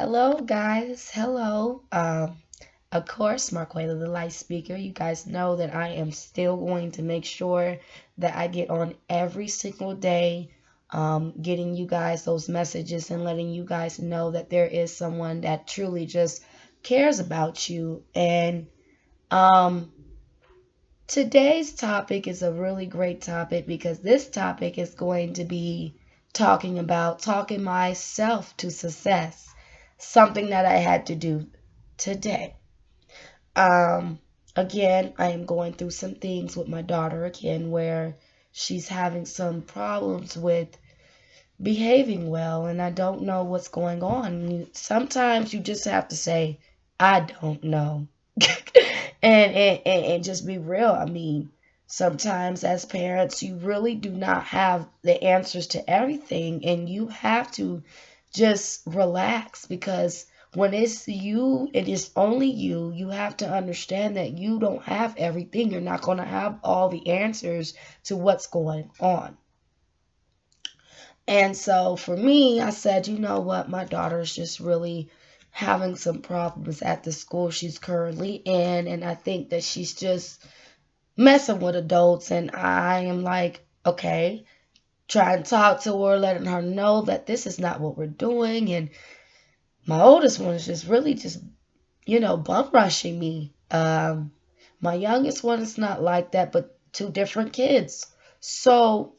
Hello, guys. Hello. Of course, Marquela, the light speaker. You guys know that I am still going to make sure that I get on every single day, getting you guys those messages and letting you guys know that there is someone that truly just cares about you. And um, today's topic is a really great topic because this topic is going to be talking about talking myself to success, something that I had to do today. Um, Again, I am going through some things with my daughter again where she's having some problems with behaving well, and I don't know what's going on. Sometimes you just have to say, I don't know. And just be real. I mean, sometimes as parents, you really do not have the answers to everything, and you have to just relax because when it's you, it is only you. You have to understand that you don't have everything. You're not going to have all the answers to what's going on. And so for me, I said, you know what? My daughter's just really having some problems at the school she's currently in. And I think that she's just messing with adults. And I am like, okay, trying to talk to her, letting her know that this is not what we're doing. And my oldest one is just really just, bum rushing me. My youngest one is not like that, but two different kids. So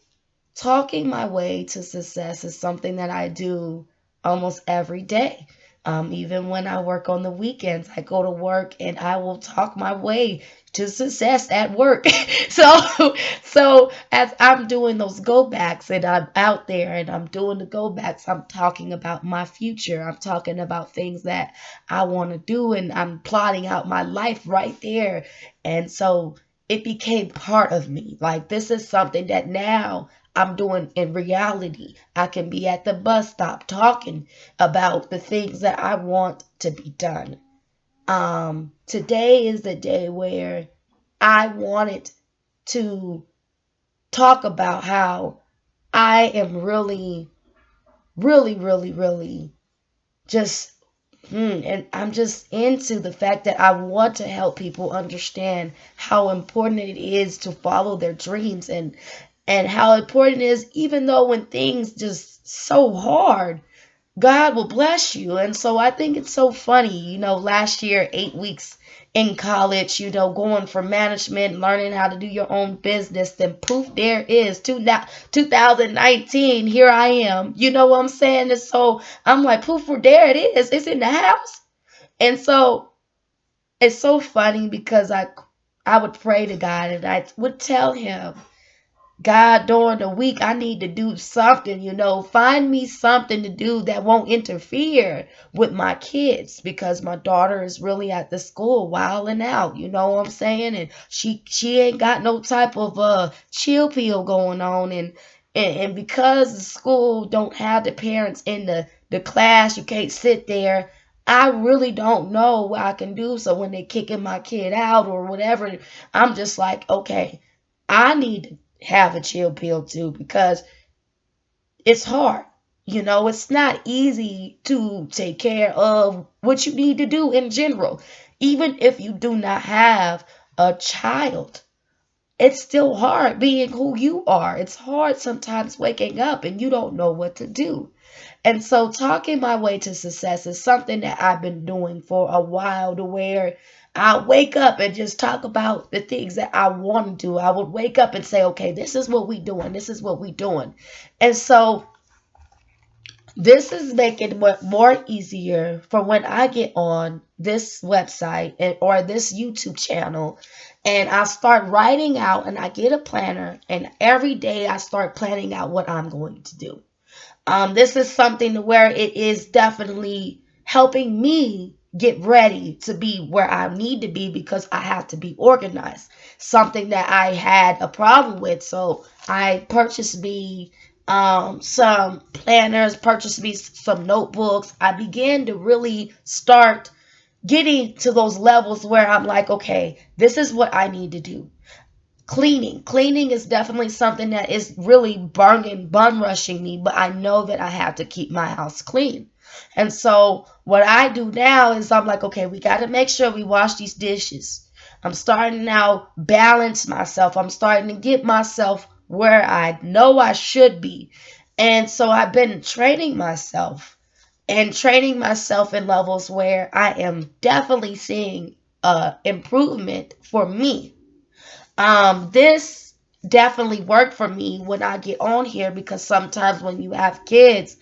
talking my way to success is something that I do almost every day. Even when I work on the weekends, I go to work and I will talk my way to success at work. So as I'm doing those go backs and I'm out there and I'm doing the go backs, I'm talking about my future. I'm talking about things that I want to do and I'm plotting out my life right there. And so it became part of me. Like this is something that now I'm doing in reality. I can be at the bus stop talking about the things that I want to be done. Today is the day where I wanted to talk about how I am really, really, really, really just, and I'm just into the fact that I want to help people understand how important it is to follow their dreams and how important it is, even though when things just so hard, God will bless you. And so I think it's so funny, last year, 8 weeks in college, going for management, learning how to do your own business, then poof, there is 2019, here I am. You know what I'm saying? And so I'm like, poof, there it is. It's in the house. And so it's so funny because I would pray to God and I would tell him, God, during the week, I need to do something, find me something to do that won't interfere with my kids because my daughter is really at the school wilding out, you know what I'm saying? And she ain't got no type of chill pill going on and because the school don't have the parents in the class, you can't sit there. I really don't know what I can do. So when they're kicking my kid out or whatever, I'm just like, okay, I need to have a chill pill too because it's hard. It's not easy to take care of what you need to do in general. Even if you do not have a child, it's still hard being who you are. It's hard sometimes waking up and you don't know what to do. And so talking my way to success is something that I've been doing for a while to where I wake up and just talk about the things that I want to do. I would wake up and say, okay, this is what we doing. This is what we doing. And so this is making it more easier for when I get on this website or this YouTube channel and I start writing out and I get a planner and every day I start planning out what I'm going to do. This is something where it is definitely helping me get ready to be where I need to be because I have to be organized. Something that I had a problem with. So I purchased me some planners, purchased me some notebooks. I began to really start getting to those levels where I'm like, okay, this is what I need to do. Cleaning is definitely something that is really burning, bum rushing me, but I know that I have to keep my house clean. And so what I do now is I'm like, okay, we got to make sure we wash these dishes. I'm starting now balance myself. I'm starting to get myself where I know I should be. And so I've been training myself in levels where I am definitely seeing improvement for me. This definitely worked for me when I get on here, because sometimes when you have kids,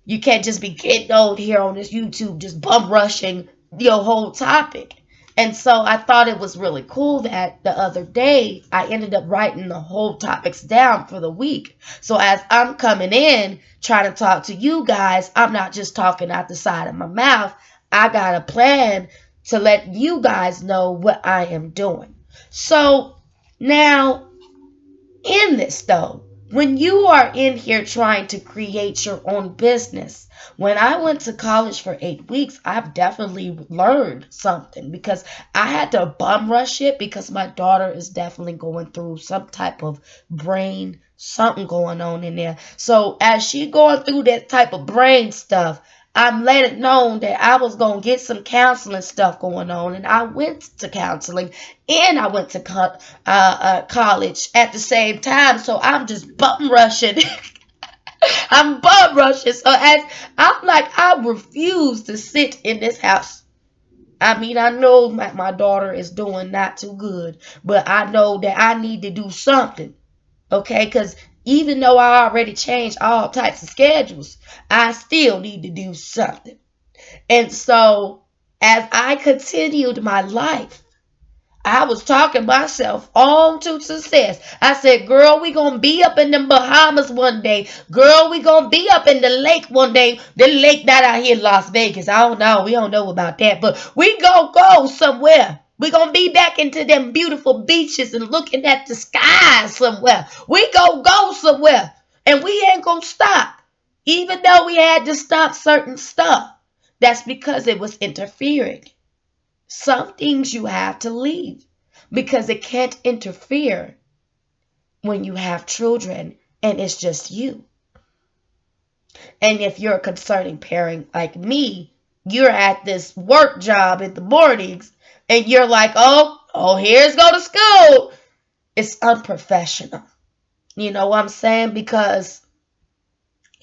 you can't just be getting on here on this YouTube just bum rushing your whole topic. And so I thought it was really cool that the other day I ended up writing the whole topics down for the week. So as I'm coming in trying to talk to you guys, I'm not just talking out the side of my mouth. I got a plan to let you guys know what I am doing. So now, in this though, when you are in here trying to create your own business, when I went to college for 8 weeks, I've definitely learned something, because I had to bum rush it because my daughter is definitely going through some type of brain, something going on in there. So as she going through that type of brain stuff, I'm letting it known that I was going to get some counseling stuff going on. And I went to counseling and I went to college at the same time. So I'm just bum rushing. I'm bum rushing. So as I'm like, I refuse to sit in this house. I mean, I know my daughter is doing not too good, but I know that I need to do something. Okay, because even though I already changed all types of schedules, I still need to do something. And so as I continued my life, I was talking myself on to success. I said, girl, we gonna be up in the Bahamas one day. Girl, we gonna be up in the lake one day. The lake not out here in Las Vegas. I don't know. We don't know about that. But we gonna go somewhere. We gonna be back into them beautiful beaches and looking at the sky somewhere. We gonna go somewhere. And we ain't gonna stop. Even though we had to stop certain stuff. That's because it was interfering. Some things you have to leave because it can't interfere when you have children and it's just you. And if you're a concerning parent like me, you're at this work job in the mornings and you're like, oh, here's go to school. It's unprofessional. You know what I'm saying? Because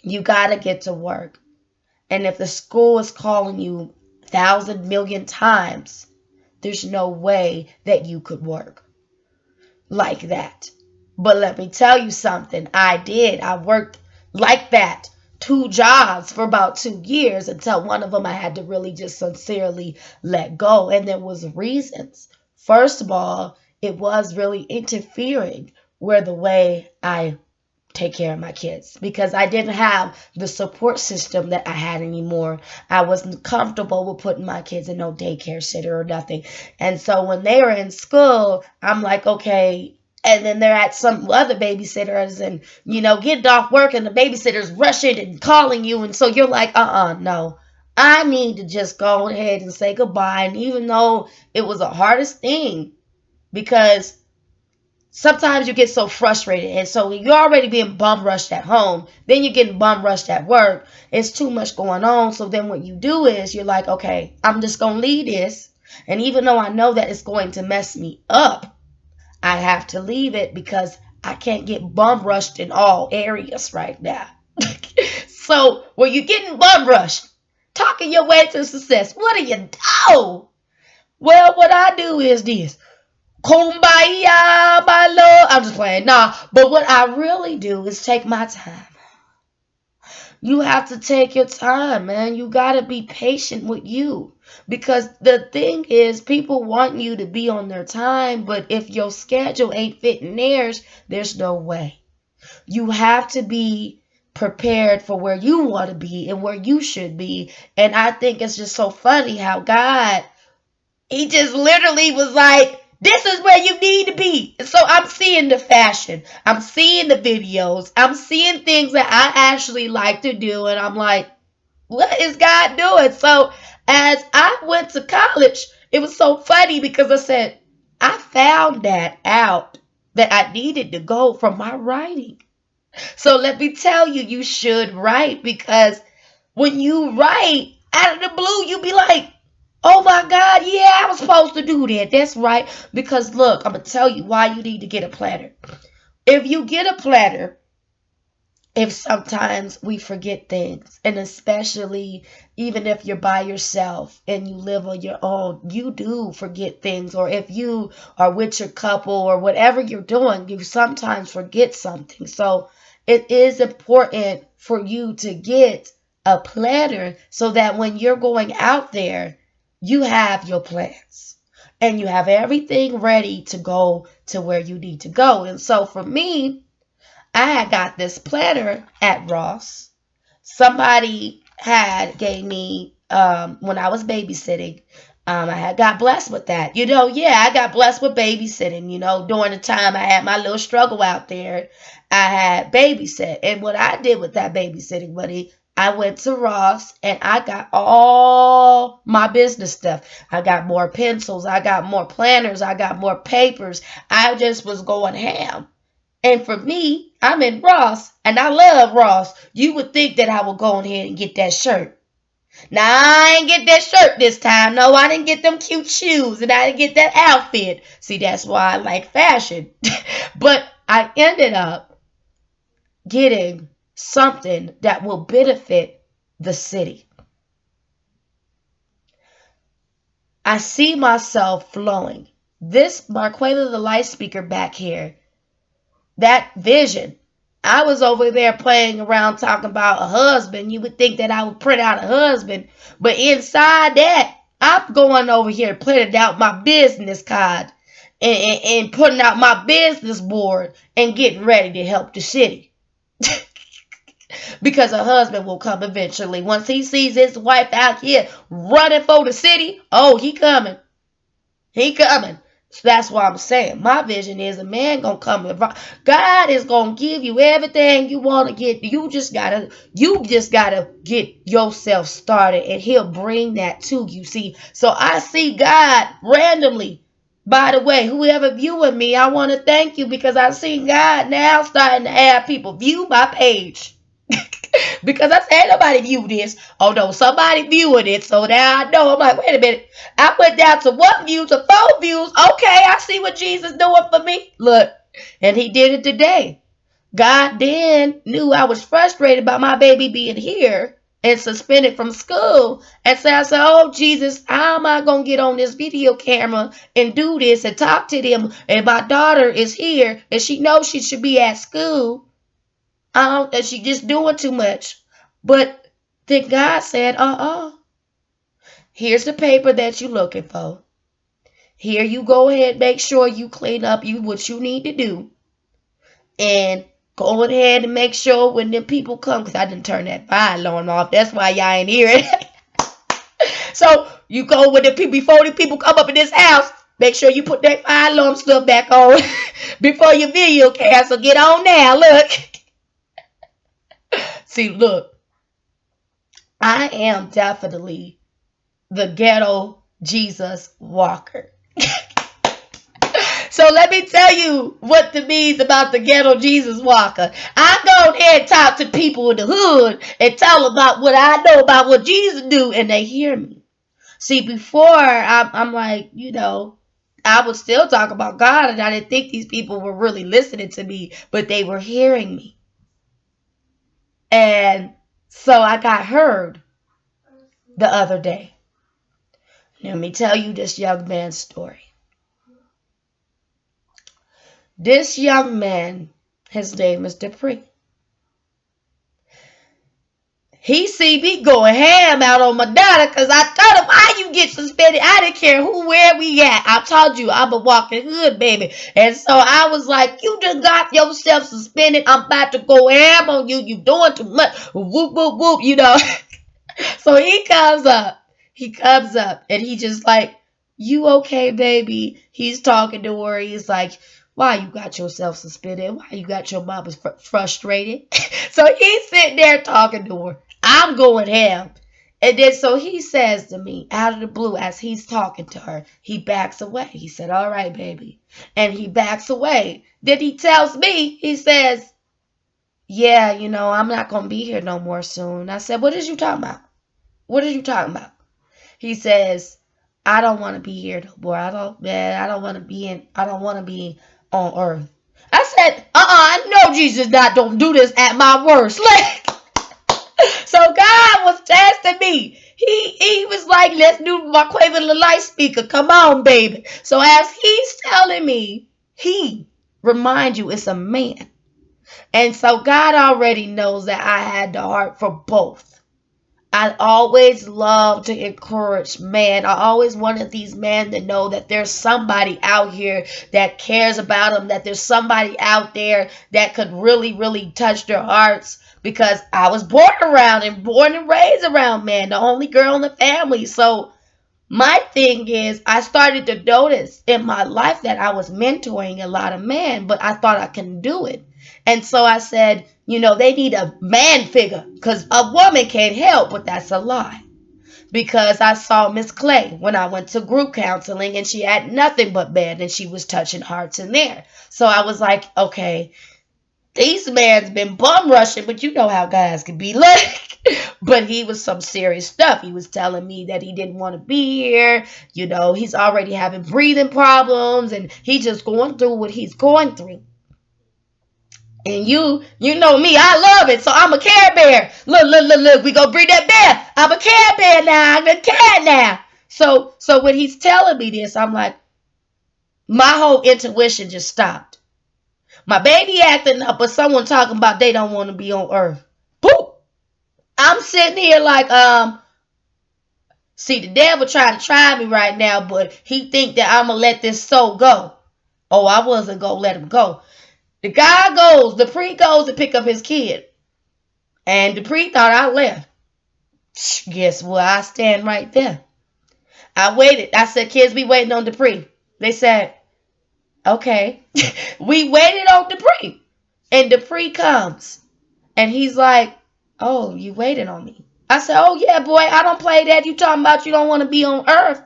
you got to get to work. And if the school is calling you 1,000 million times, there's no way that you could work like that. But let me tell you something. I did. I worked like that. 2 jobs for about 2 years until one of them I had to really just sincerely let go. And there was reasons. First of all, it was really interfering with the way I take care of my kids, because I didn't have the support system that I had anymore. I wasn't comfortable with putting my kids in no daycare center or nothing. And so when they were in school, I'm like, okay. And then they're at some other babysitters and, getting off work and the babysitter's rushing and calling you. And so you're like, no. I need to just go ahead and say goodbye. And even though it was the hardest thing, because sometimes you get so frustrated, and so you're already being bum rushed at home, then you're getting bum rushed at work. It's too much going on. So then what you do is you're like, okay, I'm just going to leave this. And even though I know that it's going to mess me up, I have to leave it because I can't get bum rushed in all areas right now. So when you're getting bum rushed, talking your way to success, what do you do? Well, what I do is this. Kumbaya, my love. I'm just playing. Nah, but what I really do is take my time. You have to take your time, man. You got to be patient with you. Because the thing is, people want you to be on their time, but if your schedule ain't fitting theirs, there's no way. You have to be prepared for where you want to be and where you should be. And I think it's just so funny how God, he just literally was like, this is where you need to be. So I'm seeing the fashion. I'm seeing the videos. I'm seeing things that I actually like to do. And I'm like, what is God doing? So as I went to college, it was so funny because I said, I found that out that I needed to go from my writing. So let me tell you, you should write, because when you write out of the blue, you be like, oh my God, yeah, I was supposed to do that. That's right. Because look, I'm going to tell you why you need to get a planner. If you get a planner, if sometimes we forget things, and especially even if you're by yourself and you live on your own, you do forget things. Or if you are with your couple or whatever you're doing, you sometimes forget something. So it is important for you to get a planner so that when you're going out there, you have your plans and you have everything ready to go to where you need to go. And so for me, I had got this planner at Ross. Somebody had gave me when I was babysitting. I had got blessed with that. I got blessed with babysitting. During the time I had my little struggle out there, I had babysit. And what I did with that babysitting money, I went to Ross and I got all my business stuff. I got more pencils. I got more planners. I got more papers. I just was going ham. And for me, I'm in Ross, and I love Ross. You would think that I would go ahead and get that shirt. Now, I ain't get that shirt this time. No, I didn't get them cute shoes, and I didn't get that outfit. See, that's why I like fashion. But I ended up getting something that will benefit the city. I see myself flowing. This Marquela the Light Speaker back here, that vision. I was over there playing around talking about a husband. You would think that I would print out a husband. But inside that, I'm going over here printing out my business card and putting out my business board and getting ready to help the city. Because a husband will come eventually. Once he sees his wife out here running for the city, oh, he coming. He coming. So that's why I'm saying my vision is a man gonna come. God is gonna give you everything you want to get. You just gotta get yourself started, and He'll bring that to you. See, so I see God randomly. By the way, whoever viewing me, I want to thank you, because I see God now starting to have people view my page. Because I said, nobody view this. Oh no, somebody viewing it. So now I know. I'm like, wait a minute. I went down to 1 view to 4 views. Okay, I see what Jesus doing for me. Look, and He did it today. God then knew I was frustrated about my baby being here and suspended from school. And so I said, oh Jesus, how am I going to get on this video camera and do this and talk to them? And my daughter is here and she knows she should be at school. And she just doing too much. But then God said, here's the paper that you're looking for. Here, you go ahead, make sure you clean up what you need to do. And go ahead and make sure when them people come, because I didn't turn that fire alarm off. That's why y'all ain't hear it. So you go with the people, before the people come up in this house, make sure you put that fire alarm stuff back on before your video cast. So get on now, look. See, look, I am definitely the ghetto Jesus walker. So let me tell you what the means about the ghetto Jesus walker. I go ahead and talk to people in the hood and tell them about what I know about what Jesus do, and they hear me. See, before I'm like, I would still talk about God, and I didn't think these people were really listening to me, but they were hearing me. And so I got heard the other day. Let me tell you this young man's story. This young man, his name is Dupree. He see me going ham out on my daughter because I told him, why you get suspended? I didn't care where we at. I told you I'm a walking hood, baby. And so I was like, you just got yourself suspended. I'm about to go ham on you. You doing too much. Whoop, whoop, whoop, So he comes up. And he just like, you okay, baby? He's talking to her. He's like, why you got yourself suspended? Why you got your mama frustrated? So he's sitting there talking to her. I'm going ham. And then so he says to me out of the blue as he's talking to her, he backs away. He said, all right, baby. And he backs away. Then he tells me, he says, yeah, I'm not going to be here no more soon. I said, what is you talking about? What are you talking about? He says, I don't want to be here no more. I don't want to be on earth. I said, I know Jesus don't do this at my worst. Like, so God was testing me. He was like, let's do my Quaver the Light Speaker. Come on, baby. So as he's telling me, he remind you it's a man. And so God already knows that I had the heart for both. I always love to encourage men. I always wanted these men to know that there's somebody out here that cares about them, that there's somebody out there that could really, really touch their hearts, because I was born and raised around men, the only girl in the family. So my thing is, I started to notice in my life that I was mentoring a lot of men, but I thought I couldn't do it. And so I said, they need a man figure, because a woman can't help, but that's a lie. Because I saw Miss Clay when I went to group counseling, and she had nothing but men, and she was touching hearts in there. So I was like, okay, these man's been bum rushing, but you know how guys can be like. But he was some serious stuff. He was telling me that he didn't want to be here. He's already having breathing problems, and he's just going through what he's going through. And you know me, I love it. So I'm a Care Bear. Look, we gonna bring that bear. I'm a Care Bear now. I'm a cat now. So when he's telling me this, I'm like, my whole intuition just stopped. My baby acting up, but someone talking about they don't want to be on earth. Boop! I'm sitting here like, see, the devil trying to try me right now, but he think that I'm going to let this soul go. Oh, I wasn't going to let him go. The priest goes to pick up his kid. And the priest thought I left. Guess what? I stand right there. I waited. I said, kids, we waiting on the priest. They said, okay. We waited on Dupree. And Dupree comes. And he's like, oh, you waited on me. I said, oh, yeah, boy, I don't play that. You talking about you don't want to be on earth.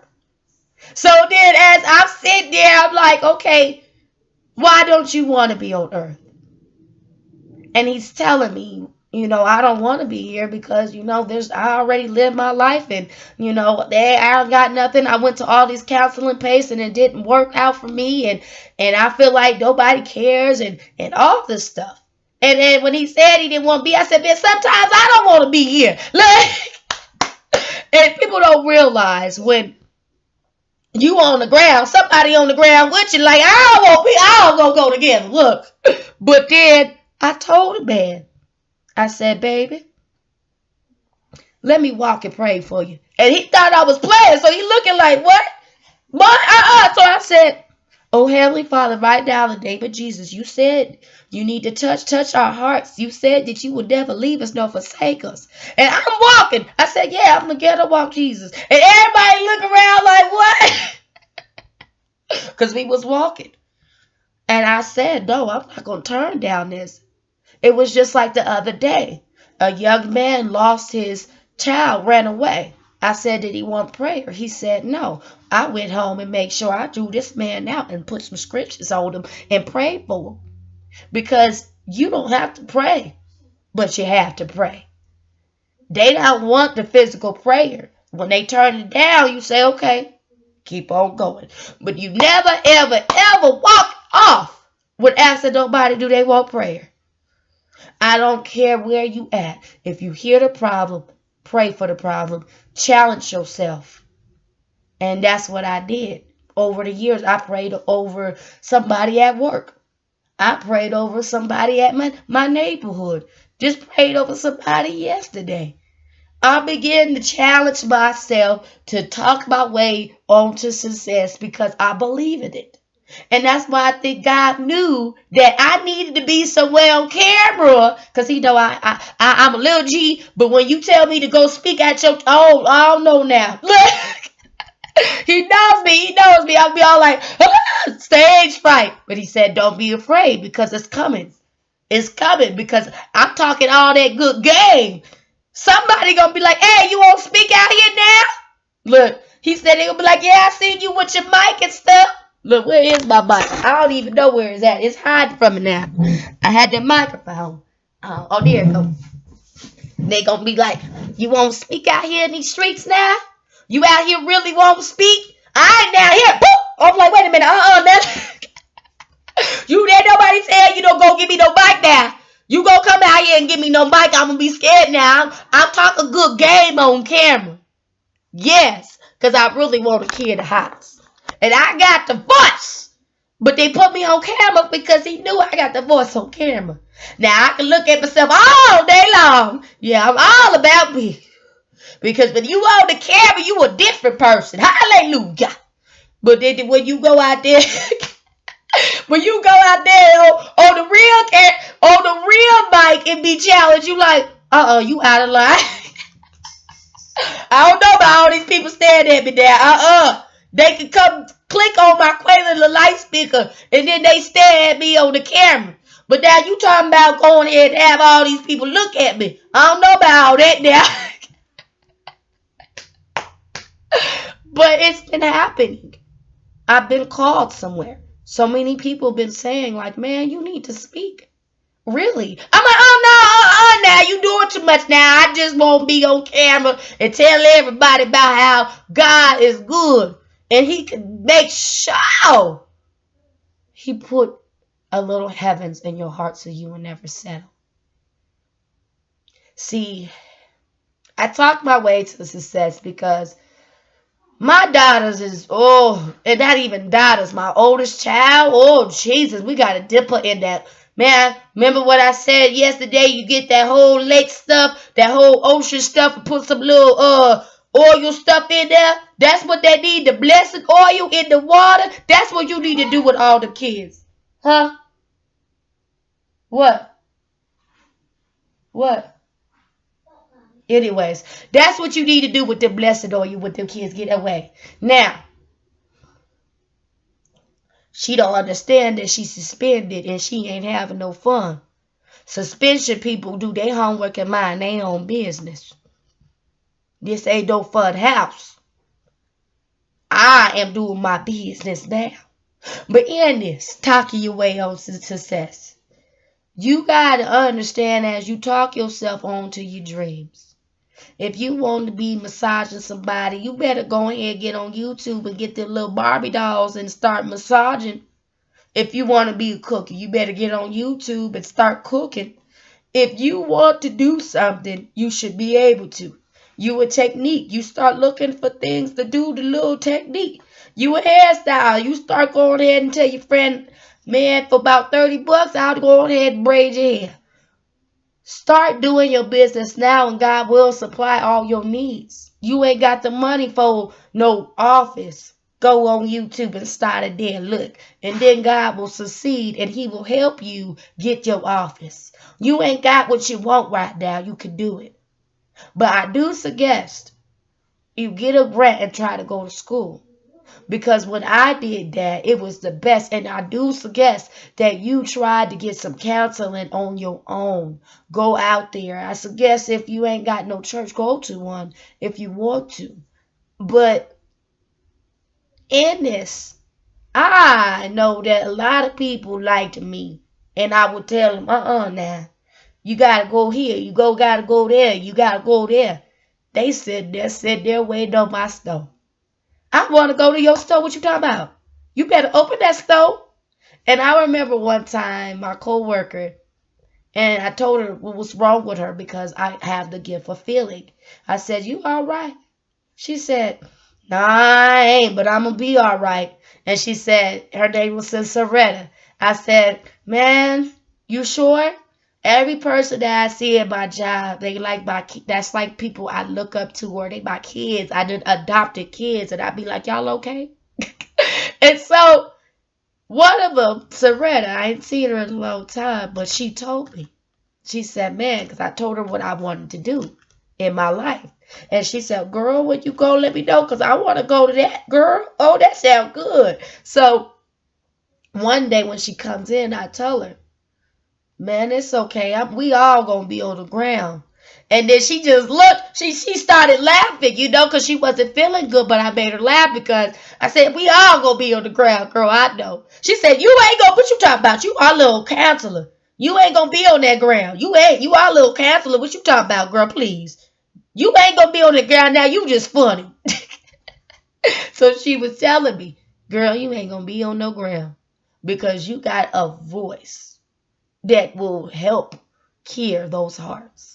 So then as I'm sitting there, I'm like, okay, why don't you want to be on earth? And he's telling me, I don't want to be here because, I already lived my life, and, I don't got nothing. I went to all these counseling places and it didn't work out for me. And I feel like nobody cares and all this stuff. And then when he said he didn't want to be, I said, man, sometimes I don't want to be here. And people don't realize when you on the ground, somebody on the ground with you, like, I don't go together. Look. But then I told the man, I said, baby, let me walk and pray for you. And he thought I was playing, so he looking like, what? What? So I said, oh, Heavenly Father, right now in the name of Jesus, you said you need to touch our hearts. You said that you would never leave us nor forsake us. And I'm walking. I said, yeah, I'm going to get to walk Jesus. And everybody look around like, what? Because we was walking. And I said, no, I'm not going to turn down this. It was just like the other day. A young man lost his child, ran away. I said, did he want prayer? He said, no. I went home and made sure I drew this man out and put some scriptures on him and prayed for him. Because you don't have to pray, but you have to pray. They don't want the physical prayer. When they turn it down, you say, okay, keep on going. But you never, ever, ever walk off with asking nobody, do they want prayer? I don't care where you at. If you hear the problem, pray for the problem. Challenge yourself. And that's what I did. Over the years, I prayed over somebody at work. I prayed over somebody at my neighborhood. Just prayed over somebody yesterday. I began to challenge myself to talk my way on to success because I believe in it. And that's why I think God knew that I needed to be somewhere on camera, because he know I'm a little G. But when you tell me to go speak at your, I don't know now. He knows me. He knows me. I'll be all like, stage fright. But he said, don't be afraid, because it's coming. It's coming, because I'm talking all that good game. Somebody gonna be like, hey, you won't speak out here now? Look, he said they gonna be like, yeah, I seen you with your mic and stuff. Look, where is my mic? I don't even know where it's at. It's hiding from me now. I had that microphone. Oh, there it goes. They gonna be like, you won't speak out here in these streets now? You out here really won't speak? I ain't down here. I'm like, wait a minute. You there? Nobody said you don't go give me no mic now. You gonna come out here and give me no mic? I'm gonna be scared now. I'm talking good game on camera. Yes, because I really want to kill the house. And I got the voice. But they put me on camera because he knew I got the voice on camera. Now I can look at myself all day long. Yeah, I'm all about me. Because when you on the camera, you a different person. Hallelujah. But then when you go out there, when you go out there on the real mic and be challenged, you like, you out of line. I don't know about all these people staring at me there. They can come click on my Quaalude light speaker and then they stare at me on the camera. But now you talking about going ahead and have all these people look at me. I don't know about all that now. But it's been happening. I've been called somewhere. So many people been saying like, man, you need to speak. Really? I'm like, oh no, now you doing too much now. I just won't be on camera and tell everybody about how God is good. And he can make sure he put a little heavens in your heart so you will never settle. See, I talked my way to success because my daughters and not even daughters, my oldest child, Jesus, we got to dip her in that. Man, remember what I said yesterday? You get that whole lake stuff, that whole ocean stuff, and put some little oil stuff in there. That's what they need, the blessed oil in the water. That's what you need to do with all the kids. Huh? What? Anyways, that's what you need to do with the blessed oil with them kids. Get away. Now, she don't understand that she's suspended and she ain't having no fun. Suspension people do their homework and mind their own business. This ain't no fun house. I am doing my business now. But in this, talking your way on to success, you got to understand as you talk yourself on to your dreams. If you want to be massaging somebody, you better go ahead and get on YouTube and get them little Barbie dolls and start massaging. If you want to be a cooker, you better get on YouTube and start cooking. If you want to do something, you should be able to. You a technique. You start looking for things to do the little technique. You a hairstyle. You start going ahead and tell your friend, man, for about $30, I'll go ahead and braid your hair. Start doing your business now and God will supply all your needs. You ain't got the money for no office. Go on YouTube and start it there. Look. And then God will succeed and he will help you get your office. You ain't got what you want right now. You can do it. But I do suggest you get a grant and try to go to school. Because when I did that, it was the best. And I do suggest that you try to get some counseling on your own. Go out there. I suggest if you ain't got no church, go to one if you want to. But in this, I know that a lot of people liked me. And I would tell them, now. You got to go here. You got to go there. You got to go there. They sit there waiting on my stove. I want to go to your store. What you talking about? You better open that store. And I remember one time my coworker, and I told her what was wrong with her because I have the gift of feeling. I said, you all right? She said, nah, I ain't, but I'm going to be all right. And she said, her name was Soretta. I said, man, you sure? Every person that I see at my job, they like that's like people I look up to, or they my kids. I done adopted kids, and I be like, y'all okay? And so one of them, Soretta, I ain't seen her in a long time, but she told me. She said, man, because I told her what I wanted to do in my life. And she said, girl, when you go, let me know, because I want to go to that, girl. Oh, that sounds good. So one day when she comes in, I tell her, man, it's okay. We all going to be on the ground. And then she just looked, she started laughing, because she wasn't feeling good, but I made her laugh because I said, we all gonna be on the ground, girl, I know. She said, you ain't gonna, what you talking about? You our little counselor. You ain't gonna be on that ground. You our little counselor. What you talking about, girl, please? You ain't gonna be on the ground now, you just funny. So she was telling me, girl, you ain't gonna be on no ground because you got a voice that will help cure those hearts.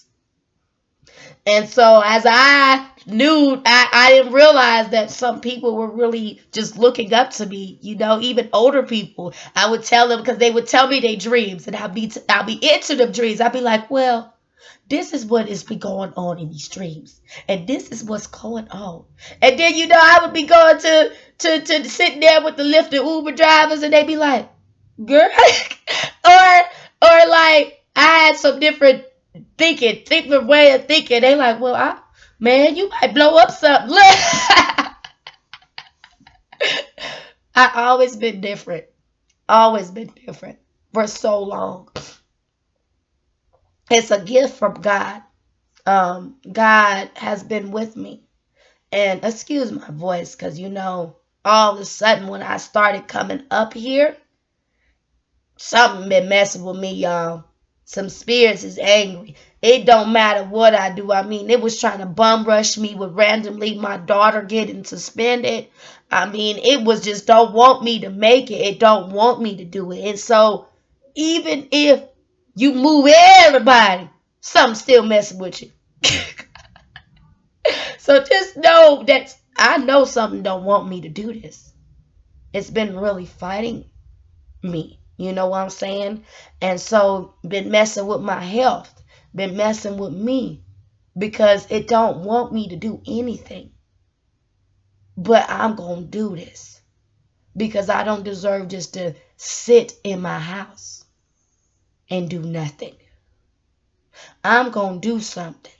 And so as I knew, I didn't realize that some people were really just looking up to me, even older people. I would tell them because they would tell me their dreams and I'll be into them dreams. I'd be like, well, this is what is going on in these dreams. And this is what's going on. And then, I would be going to sitting there with the Lyft and Uber drivers and they'd be like, girl, or like I had some different way of thinking. They like, well, man, you might blow up something. I always been different. Always been different for so long. It's a gift from God. God has been with me. And excuse my voice, because all of a sudden when I started coming up here, something been messing with me, y'all. Some spirits is angry. It don't matter what I do. I mean, it was trying to bum rush me with randomly my daughter getting suspended. I mean, it was just don't want me to make it. It don't want me to do it. And so even if you move everybody, something's still messing with you. So just know that I know something don't want me to do this. It's been really fighting me. You know what I'm saying? And so been messing with my health, been messing with me because it don't want me to do anything. But I'm going to do this because I don't deserve just to sit in my house and do nothing. I'm going to do something,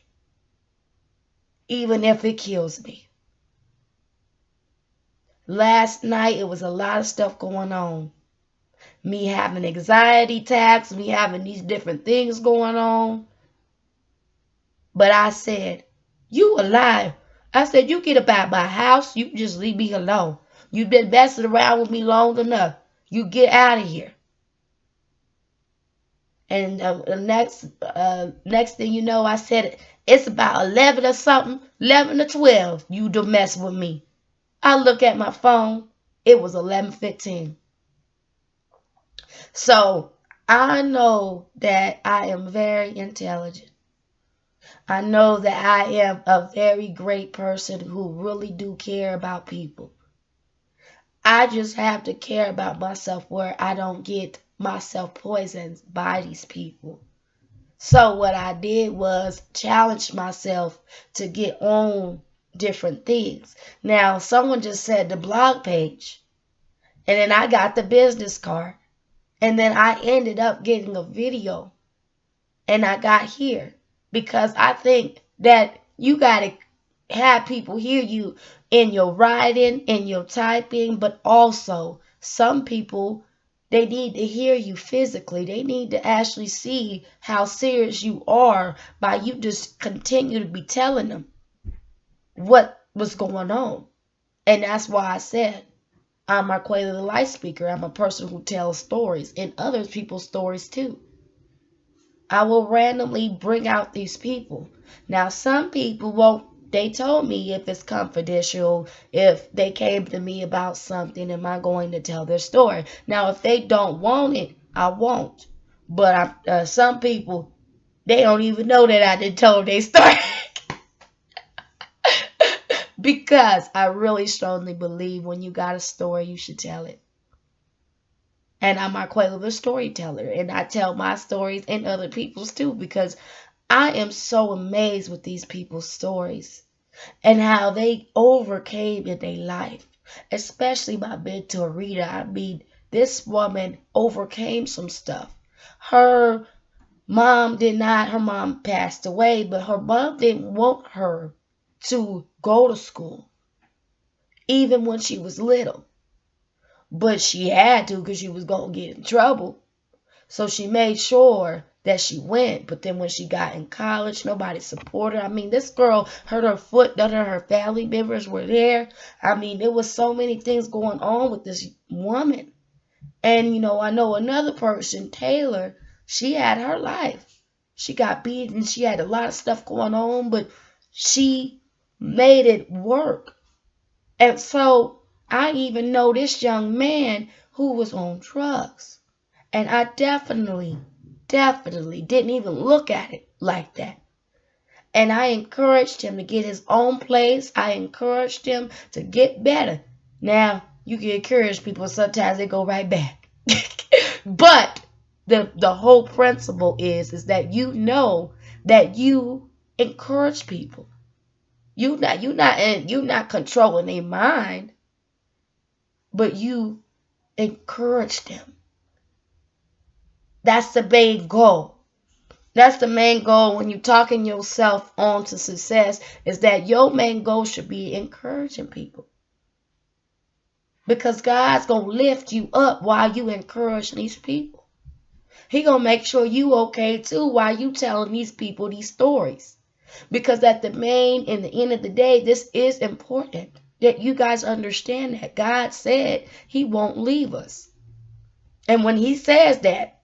even if it kills me. Last night, it was a lot of stuff going on. Me having anxiety attacks, me having these different things going on. But I said, you alive. I said, you get up out my house, you just leave me alone. You've been messing around with me long enough. You get out of here. And the next thing you know, I said, it's about 11 or something, 11 or 12, you do mess with me. I look at my phone, it was 11:15. So I know that I am very intelligent. I know that I am a very great person who really do care about people. I just have to care about myself where I don't get myself poisoned by these people. So what I did was challenge myself to get on different things. Now, someone just said the blog page, and then I got the business card, and then I ended up getting a video, and I got here because I think that you got to have people hear you in your writing, in your typing, but also some people, they need to hear you physically. They need to actually see how serious you are by you just continue to be telling them what was going on. And that's why I said I'm Marquela the Light Speaker. I'm a person who tells stories and other people's stories too. I will randomly bring out these people. Now, some people won't, they told me if it's confidential, if they came to me about something, am I going to tell their story? Now, if they don't want it, I won't. But some people, they don't even know that I didn't tell their story. Because I really strongly believe when you got a story, you should tell it. And I'm Marquela the storyteller, and I tell my stories and other people's too, because I am so amazed with these people's stories and how they overcame in their life, especially my mentor Rita. I mean, this woman overcame some stuff. Her mom passed away, but her mom didn't want her to go to school, even when she was little. But she had to because she was going to get in trouble. So she made sure that she went. But then when she got in college, nobody supported her. I mean, this girl hurt her foot. None of her family members were there. I mean, there was so many things going on with this woman. And, I know another person, Taylor, she had her life. She got beaten. She had a lot of stuff going on, but she made it work. And so I even know this young man who was on drugs. And I definitely didn't even look at it like that. And I encouraged him to get his own place. I encouraged him to get better. Now, you can encourage people, sometimes they go right back. But the whole principle is that that you encourage people. You're not controlling their mind, but you encourage them. That's the main goal. That's the main goal when you're talking yourself on to success, is that your main goal should be encouraging people. Because God's going to lift you up while you encourage these people. He going to make sure you okay too while you telling these people these stories. Because in the end of the day, this is important that you guys understand that God said he won't leave us. And when he says that,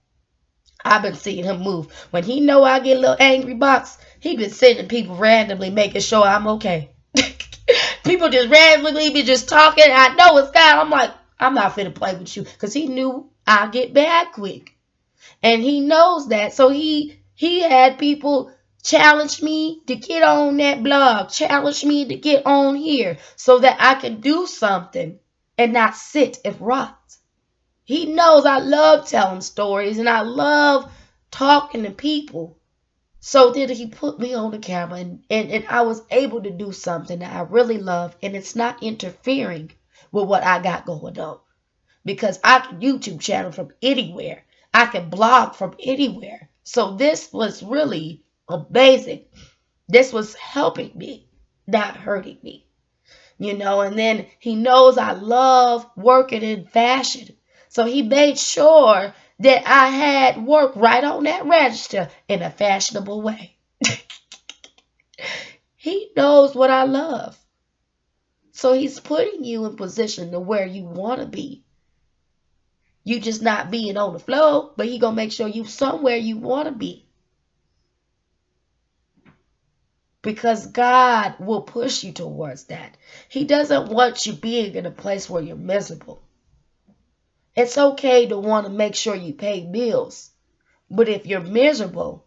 I've been seeing him move. When he know I get a little angry box, he been sending people randomly, making sure I'm okay. People just randomly be just talking. I know it's God. I'm like, I'm not finna play with you. Because he knew I'll get bad quick. And he knows that. So he had people challenge me to get on that blog. Challenge me to get on here. So that I can do something and not sit and rot. He knows I love telling stories and I love talking to people. So then he put me on the camera and I was able to do something that I really love, and it's not interfering with what I got going on. Because I can YouTube channel from anywhere. I can blog from anywhere. So this was really amazing. This was helping me, not hurting me. And then he knows I love working in fashion. So he made sure that I had work right on that register in a fashionable way. He knows what I love. So he's putting you in position to where you want to be. You just not being on the flow, but he going to make sure you somewhere you want to be. Because God will push you towards that. He doesn't want you being in a place where you're miserable. It's okay to want to make sure you pay bills. But if you're miserable,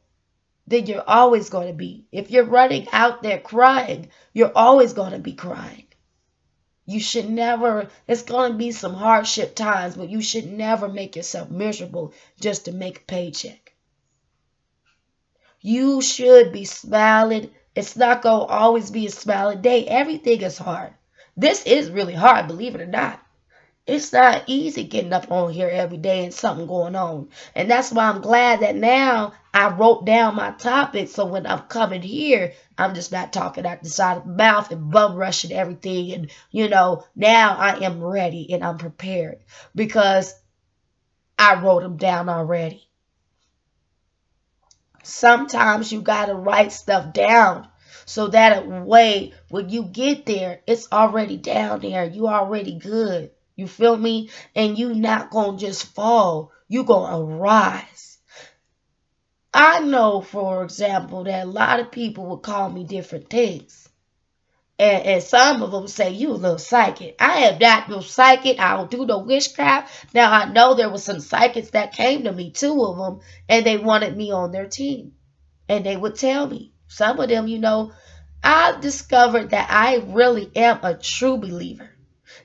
then you're always going to be. If you're running out there crying, you're always going to be crying. You should never, it's going to be some hardship times, but you should never make yourself miserable just to make a paycheck. You should be smiling. It's not going to always be a smiling day. Everything is hard. This is really hard, believe it or not. It's not easy getting up on here every day and something going on. And that's why I'm glad that now I wrote down my topic. So when I'm coming here, I'm just not talking out the side of my mouth and bum rushing everything. And, now I am ready and I'm prepared because I wrote them down already. Sometimes you got to write stuff down so that way when you get there, it's already down there. You already good. You feel me? And you not going to just fall. You going to rise. I know, for example, that a lot of people would call me different things. And some of them say, you a little psychic. I am not no psychic. I don't do no witchcraft. Now, I know there were some psychics that came to me, 2 of them, and they wanted me on their team. And they would tell me. Some of them, I discovered that I really am a true believer.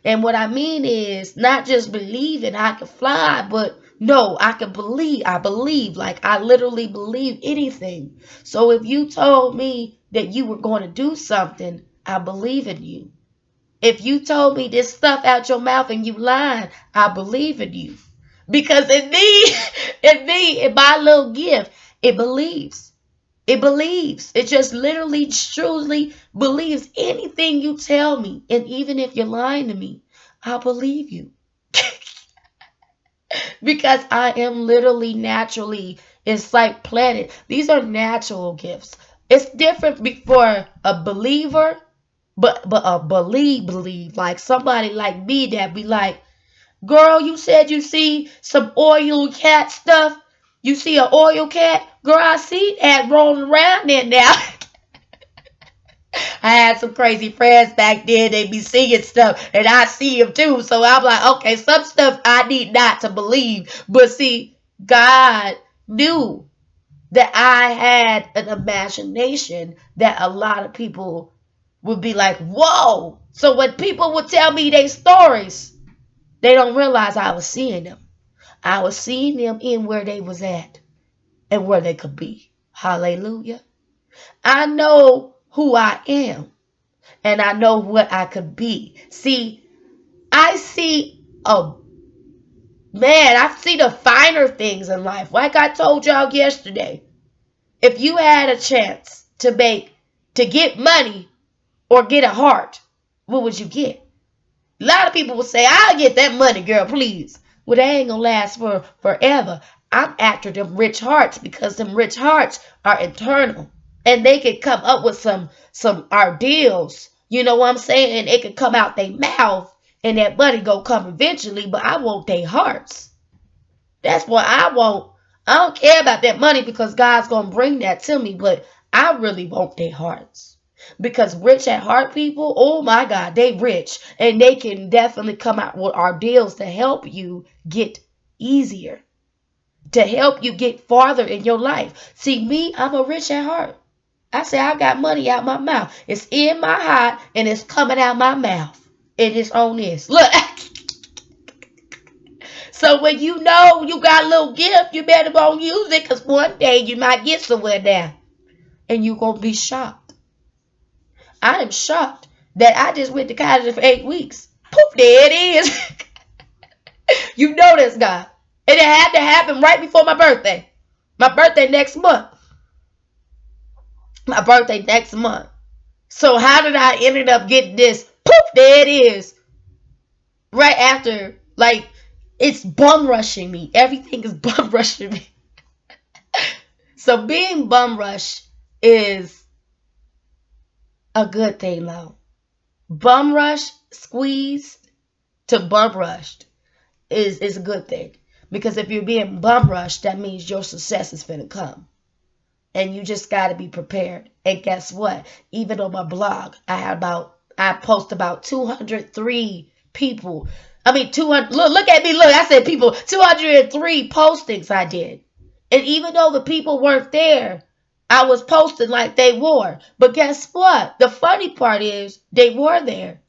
And what I mean is not just believing I can fly, but no, I can believe. I believe, like I literally believe anything. So if you told me that you were going to do something, I believe in you. If you told me this stuff out your mouth and you lying, I believe in you. Because in my little gift, it believes. It believes. It just literally, truly believes anything you tell me. And even if you're lying to me, I believe you. Because I am literally naturally It's like planted. These are natural gifts. It's different for a believer, but a believe like somebody like me that be like, girl, you said you see some oil cat stuff. You see an oil cat, girl. I see that rolling around there now. I had some crazy friends back then. They be seeing stuff, and I see them too. So I'm like, okay, some stuff I need not to believe, but see, God knew that I had an imagination that a lot of people would be like, whoa. So when people would tell me their stories, they don't realize I was seeing them. I was seeing them in where they was at and where they could be. Hallelujah. I know who I am and I know what I could be. See, I see I see the finer things in life. Like I told y'all yesterday, if you had a chance to get money or get a heart, what would you get? A lot of people will say, I'll get that money, girl, please. Well, they ain't gonna last for forever. I'm after them rich hearts because them rich hearts are eternal. And they can come up with some ideals. You know what I'm saying? And it can come out their mouth and that money go come eventually, but I want their hearts. That's what I want. I don't care about that money because God's gonna bring that to me, but I really want their hearts. Because rich at heart people, oh my God, they rich. And they can definitely come out with ideals to help you get easier. To help you get farther in your life. See, me, I'm a rich at heart. I say I got money out my mouth. It's in my heart and it's coming out my mouth. And it's on this. Look. So when you know you got a little gift, you better go use it because one day you might get somewhere there. And you're going to be shocked. I am shocked that I just went to college for 8 weeks. Poof, there it is. You know this, God. And it had to happen right before my birthday. My birthday next month. My birthday next month. So how did I end up getting this? Poof, there it is. Right after, like, it's bum rushing me. Everything is bum rushing me. So being bum rush is a good thing, though. Bum rush, squeezed to bum rushed is a good thing. Because if you're being bum rushed, that means your success is finna come. And you just got to be prepared. And guess what? Even on my blog, I post about 203 people. I mean, 200. Look at me. Look, I said people. 203 postings I did. And even though the people weren't there, I was posting like they were. But guess what? The funny part is they were there.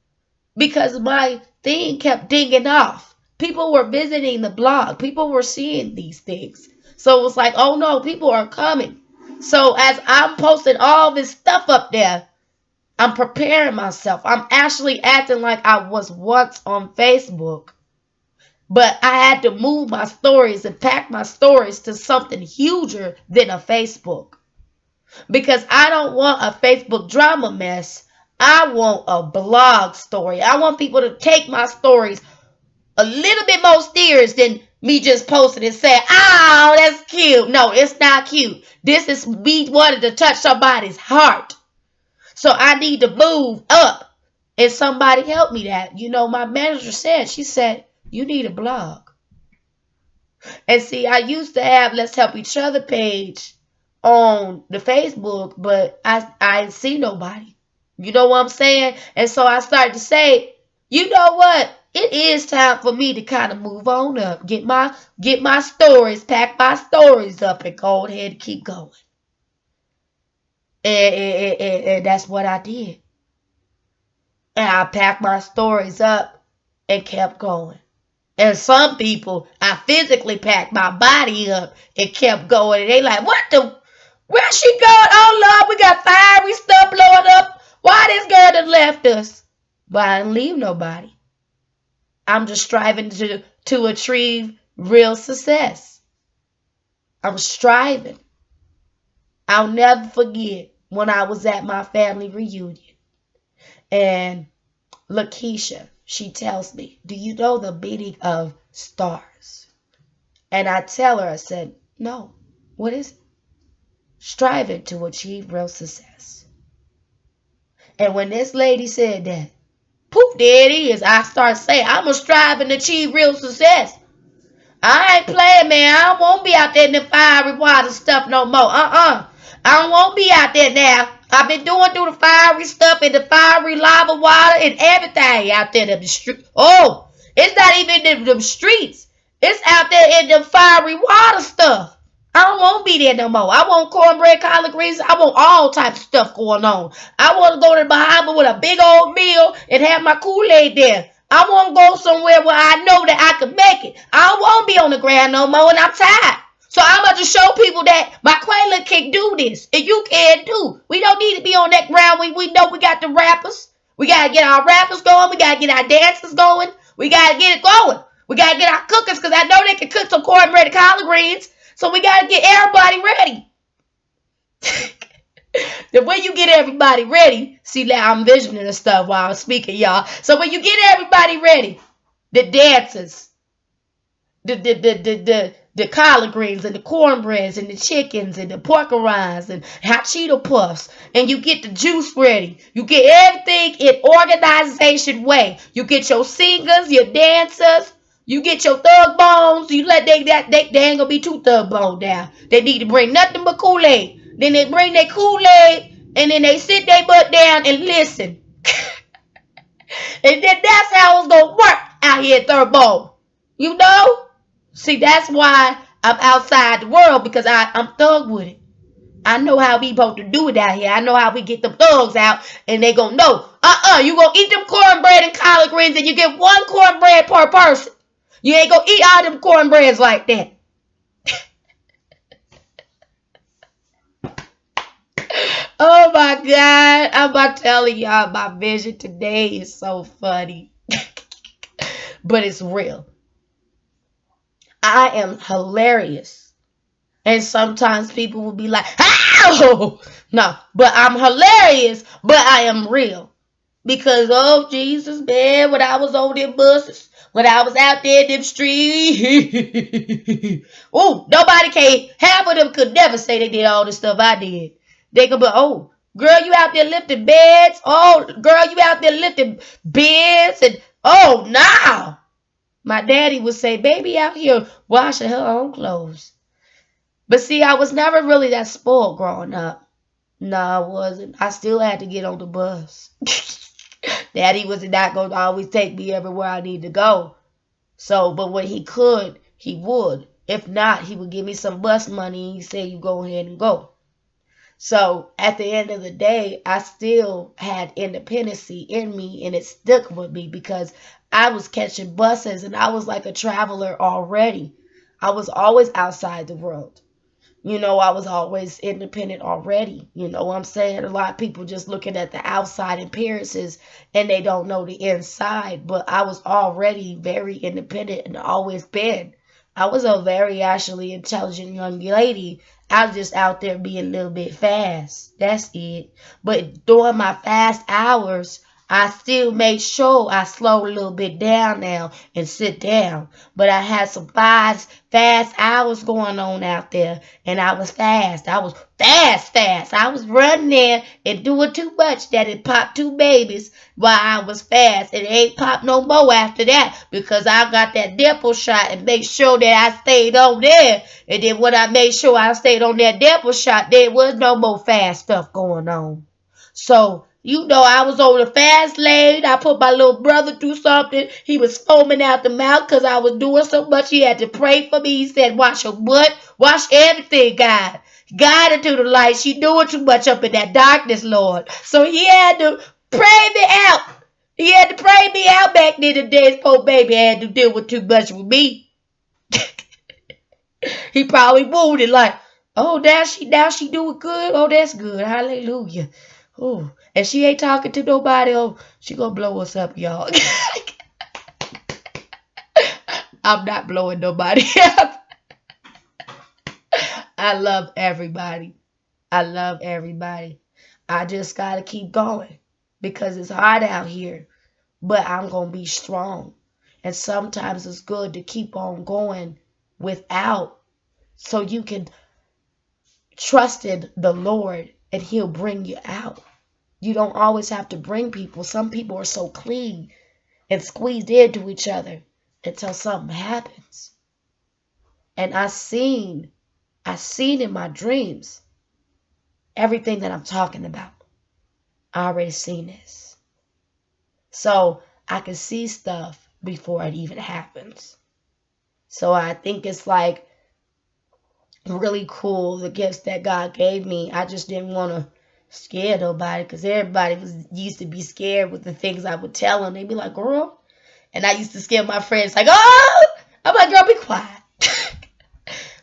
Because my thing kept dinging off. People were visiting the blog. People were seeing these things. So it was like, oh no, people are coming. So as I'm posting all this stuff up there, I'm preparing myself. I'm actually acting like I was once on Facebook. But I had to move my stories and pack my stories to something huger than a Facebook. Because I don't want a Facebook drama mess. I want a blog story. I want people to take my stories a little bit more serious than me just posting and saying, oh, that's cute. No, it's not cute. This is me wanting to touch somebody's heart. So I need to move up. And somebody helped me that. You know, my manager said, she said, you need a blog. And see, I used to have Let's Help Each Other page on the Facebook, but I didn't see nobody. You know what I'm saying? And so I started to say, you know what? It is time for me to kind of move on up. Get my stories, pack my stories up and go ahead and keep going. And that's what I did. And I packed my stories up and kept going. And some people, I physically packed my body up and kept going. And they like, where's she going? Oh, Lord, we got fiery stuff blowing up. Why this girl done left us? But I didn't leave nobody. I'm just striving to achieve real success. I'm striving. I'll never forget when I was at my family reunion. And Lakeisha, she tells me, do you know the meaning of stars? And I tell her, I said, no. What is it? Striving to achieve real success. And when this lady said that, poof, there it is. I start saying, I'm going to strive and achieve real success. I ain't playing, man. I don't want to be out there in the fiery water stuff no more. I don't want to be out there now. I've been doing through the fiery stuff and the fiery lava water and everything out there in the street. Oh, it's not even in the streets. It's out there in the fiery water stuff. I don't want to be there no more. I want cornbread, collard greens. I want all types of stuff going on. I want to go to the Bahamas with a big old meal and have my Kool-Aid there. I want to go somewhere where I know that I can make it. I don't want to be on the ground no more, and I'm tired. So I'm about to show people that my Quayla can do this, and you can too. We don't need to be on that ground. We know we got the rappers. We got to get our rappers going. We got to get our dancers going. We got to get it going. We got to get our cookers, because I know they can cook some cornbread and collard greens. So we got to get everybody ready. The way you get everybody ready, see, now I'm visioning and stuff while I'm speaking, y'all. So when you get everybody ready, the dancers, the collard greens and the cornbreads and the chickens and the pork rinds and hot Cheeto puffs, and you get the juice ready. You get everything in organization way. You get your singers, your dancers. You get your thug bones. You let they ain't gonna be too thug boned down. They need to bring nothing but Kool-Aid. Then they bring their Kool-Aid, and then they sit their butt down and listen. And then that's how it's gonna work out here at Third Bowl. You know? See, that's why I'm outside the world, because I'm thug with it. I know how we supposed to do it out here. I know how we get them thugs out, and they gonna know. You gonna eat them cornbread and collard greens, and you get one cornbread per person. You ain't gonna eat all them cornbreads like that. Oh my God. I'm about telling y'all, my vision today is so funny. But it's real. I am hilarious. And sometimes people will be like, ow! No, but I'm hilarious, but I am real. Because, oh, Jesus, man, when I was on them buses, when I was out there in them streets, oh, nobody can, half of them could never say they did all the stuff I did. They could be, oh, girl, you out there lifting beds. Oh, girl, you out there lifting beds. And, oh, no. My daddy would say, baby out here washing her own clothes. But see, I was never really that spoiled growing up. No, I wasn't. I still had to get on the bus. Daddy was not going to always take me everywhere I need to go. So, but when he could, he would. If not, he would give me some bus money and he'd say, you go ahead and go. So at the end of the day, I still had independency in me, and it stuck with me because I was catching buses and I was like a traveler already. I was always outside the world. You know, I was always independent already. You know what I'm saying? A lot of people just looking at the outside appearances and they don't know the inside. But I was already very independent and always been. I was a very actually intelligent young lady. I was just out there being a little bit fast. That's it. But during my fast hours, I still made sure I slowed a little bit down now and sit down. But I had some fast hours going on out there. And I was fast. I was fast. I was running there and doing too much that it popped 2 babies while I was fast. And it ain't popped no more after that because I got that dimple shot and made sure that I stayed on there. And then when I made sure I stayed on that dimple shot, there was no more fast stuff going on. So, you know, I was on the fast lane. I put my little brother through something. He was foaming out the mouth because I was doing so much. He had to pray for me. He said, wash your butt. Wash everything, God. Guide her to the light. She doing too much up in that darkness, Lord. So he had to pray me out. He had to pray me out back then the days poor baby had to deal with too much with me. He probably wounded like, oh, now she doing good. Oh, that's good. Hallelujah. Oh, and she ain't talking to nobody. Oh, she gonna blow us up, y'all. I'm not blowing nobody up. I love everybody. I love everybody. I just gotta keep going because it's hard out here. But I'm gonna be strong. And sometimes it's good to keep on going without, so you can trusted the Lord and he'll bring you out. You don't always have to bring people. Some people are so clean and squeezed into each other until something happens. And I seen in my dreams everything that I'm talking about. I already seen this. So I can see stuff before it even happens. So I think it's like really cool, the gifts that God gave me. I just didn't want to scare nobody because everybody used to be scared with the things I would tell them. They'd be like, girl. And I used to scare my friends like, oh, I'm like, girl, be quiet.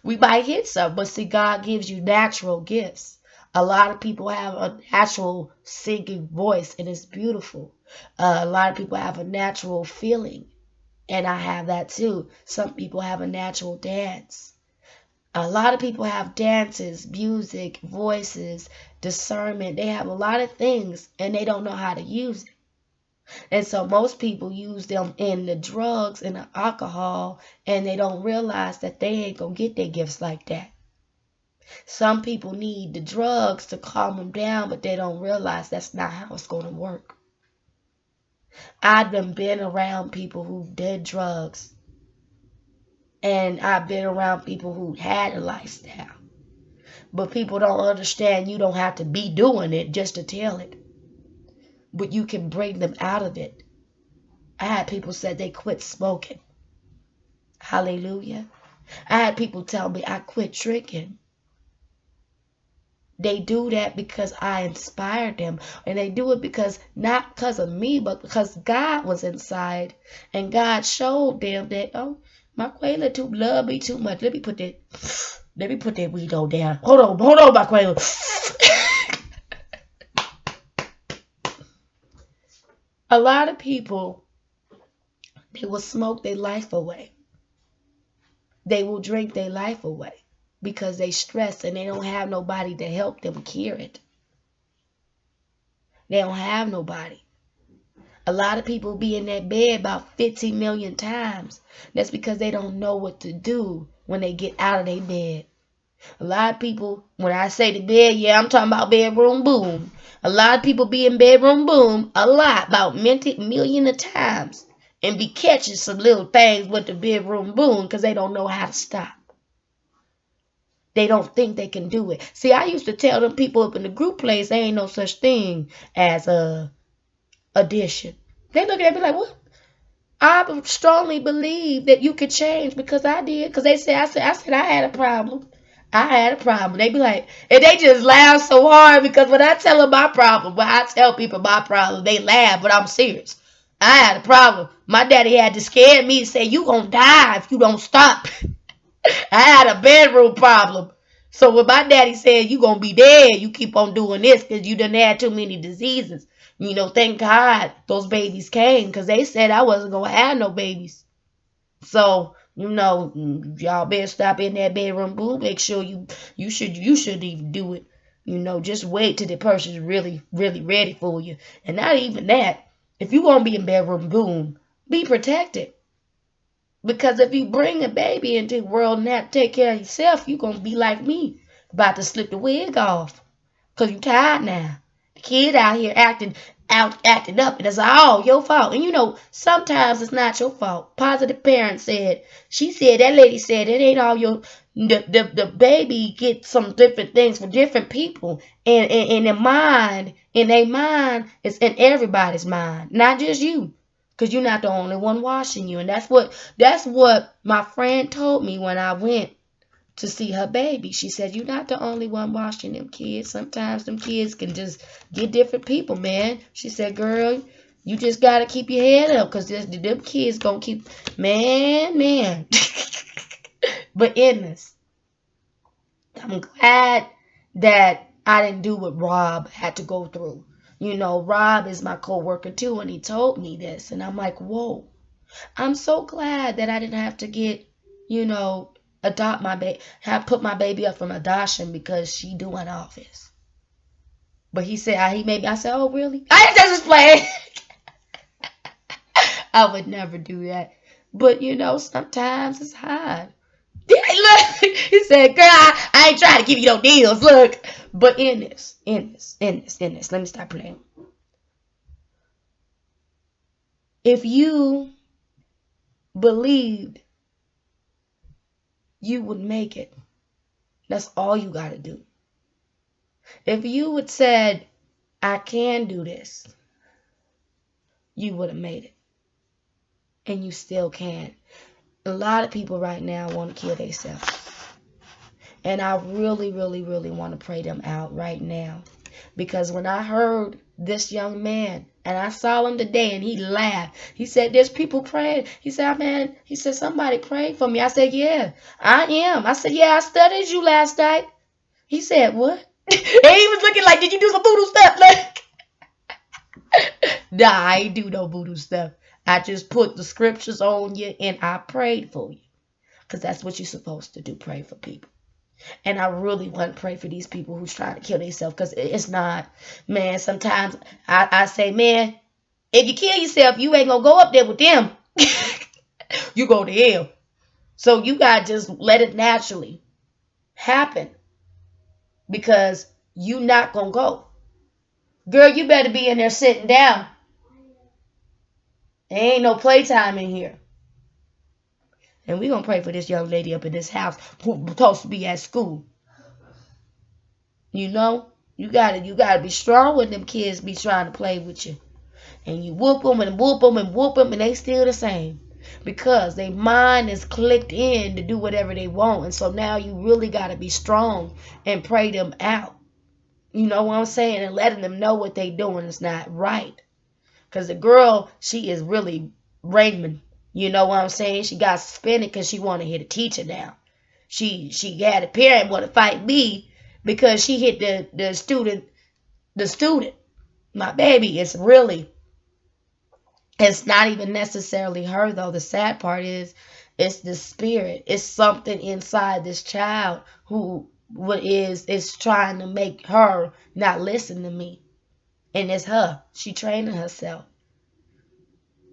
We might hit some, but see, God gives you natural gifts. A lot of people have a natural singing voice, and it's beautiful. A lot of people have a natural feeling, and I have that too. Some people have a natural dance. A lot of people have dances, music, voices, discernment. They have a lot of things, and they don't know how to use it. And so most people use them in the drugs and the alcohol, and they don't realize that they ain't gonna get their gifts like that. Some people need the drugs to calm them down, but they don't realize that's not how it's gonna work. I've been around people who did drugs, and I've been around people who had a lifestyle. But people don't understand you don't have to be doing it just to tell it. But you can bring them out of it. I had people say they quit smoking. Hallelujah. I had people tell me I quit drinking. They do that because I inspired them. And they do it because, not because of me, but because God was inside. And God showed them that, oh, my Quayla too love me too much. Let me put that weed on down. Hold on, my Quayla. A lot of people, they will smoke their life away. They will drink their life away because they stress and they don't have nobody to help them cure it. They don't have nobody. A lot of people be in that bed about 15 million times. That's because they don't know what to do when they get out of their bed. A lot of people, when I say the bed, yeah, I'm talking about bedroom boom. A lot of people be in bedroom boom a lot, about million of times, and be catching some little things with the bedroom boom because they don't know how to stop. They don't think they can do it. See, I used to tell them people up in the group place, there ain't no such thing as a addiction. They look at me like, what? I strongly believe that you could change because I did. Because I said I had a problem. I had a problem. They be like, and they just laugh so hard because when I tell them my problem, when I tell people my problem, they laugh, but I'm serious. I had a problem. My daddy had to scare me to say, you gonna die if you don't stop. I had a bedroom problem. So when my daddy said, you gonna be dead, you keep on doing this because you done had too many diseases. You know, thank God those babies came because they said I wasn't gonna have no babies. So, you know, y'all better stop in that bedroom boom. Make sure you should even do it. You know, just wait till the person's really, really ready for you. And not even that. If you gonna be in bedroom boom, be protected. Because if you bring a baby into the world and have to take care of yourself, you're gonna be like me, about to slip the wig off. Because you tired now. The kid out here acting up, and it's all your fault. And you know, sometimes it's not your fault. Positive Parent said, that lady said, it ain't all your, the baby gets some different things for different people. And in their mind, it's in everybody's mind, not just you. Because you're not the only one washing you. And that's what my friend told me when I went to see her baby. She said, you're not the only one washing them kids. Sometimes them kids can just get different people, man. She said, girl, you just got to keep your head up because them kids going to keep, man. But in this, I'm glad that I didn't do what Rob had to go through. You know, Rob is my co-worker too, and he told me this. And I'm like, whoa. I'm so glad that I didn't have to get, you know, adopt my baby, put my baby up from adoption because she doing all this. But he said, I said, oh, really? I just playing. I would never do that. But, you know, sometimes it's hard. Look, he said, girl, I ain't trying to give you no deals. Look. But in this, let me stop playing. If you believed you would make it, that's all you got to do. If you would said, I can do this, you would have made it. And you still can. A lot of people right now want to kill themselves. And I really, really, really want to pray them out right now. Because when I heard this young man, and I saw him today, and he laughed. He said, there's people praying. He said, man, he said, somebody prayed for me. I said, yeah, I am. I said, yeah, I studied you last night. He said, what? And he was looking like, did you do some voodoo stuff? Like, nah, I ain't do no voodoo stuff. I just put the scriptures on you, and I prayed for you. Because that's what you're supposed to do, pray for people. And I really want to pray for these people who's trying to kill themselves, because it's not, man, sometimes I say, man, if you kill yourself, you ain't going to go up there with them. You go to hell. So you got to just let it naturally happen, because you not going to go. Girl, you better be in there sitting down. There ain't no playtime in here. And we're going to pray for this young lady up in this house who's supposed to be at school. You know, you gotta be strong when them kids be trying to play with you. And you whoop them and whoop them and whoop them, and they still the same. Because their mind is clicked in to do whatever they want. And so now you really got to be strong and pray them out. You know what I'm saying? And letting them know what they doing is not right. Because the girl, she is really Raymond. You know what I'm saying? She got suspended because she want to hit a teacher now. She had a parent want to fight me because she hit the student. My baby, it's not even necessarily her, though. The sad part is it's the spirit. It's something inside this child who is trying to make her not listen to me. And it's her. She training herself.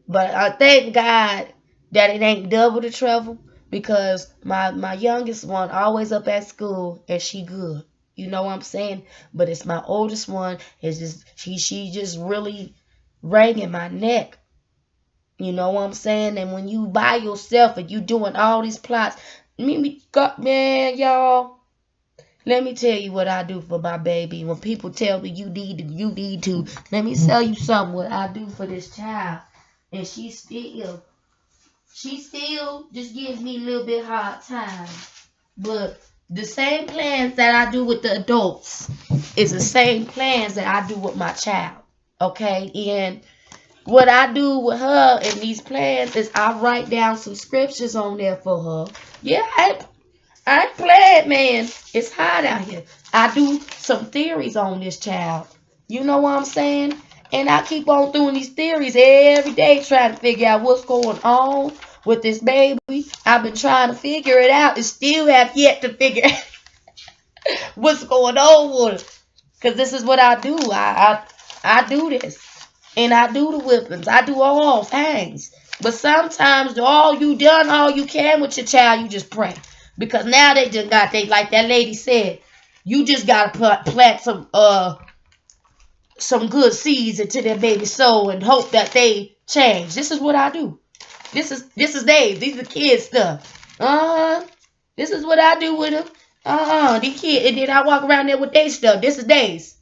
But I thank God that it ain't double the trouble, because my youngest one always up at school and she good. You know what I'm saying? But it's my oldest one. It's just she just really wringing my neck. You know what I'm saying? And when you by yourself and you doing all these plots, man, y'all. Let me tell you what I do for my baby. When people tell me you need to, let me tell you something what I do for this child. And she still just gives me a little bit hard time. But the same plans that I do with the adults is the same plans that I do with my child. Okay? And what I do with her in these plans is I write down some scriptures on there for her. Yeah, I ain't playing, man. It's hot out here. I do some theories on this child. You know what I'm saying? And I keep on doing these theories every day, trying to figure out what's going on with this baby. I've been trying to figure it out and still have yet to figure out what's going on with it. Because this is what I do. I do this. And I do the whippings. I do all things. But sometimes all you can with your child, you just pray. Because now they just got, like that lady said, you just got to plant some good seeds into their baby's soul and hope that they change. This is what I do. This is Dave. These are kids stuff. This is what I do with them. These kids, and then I walk around there with their stuff. This is Dave's.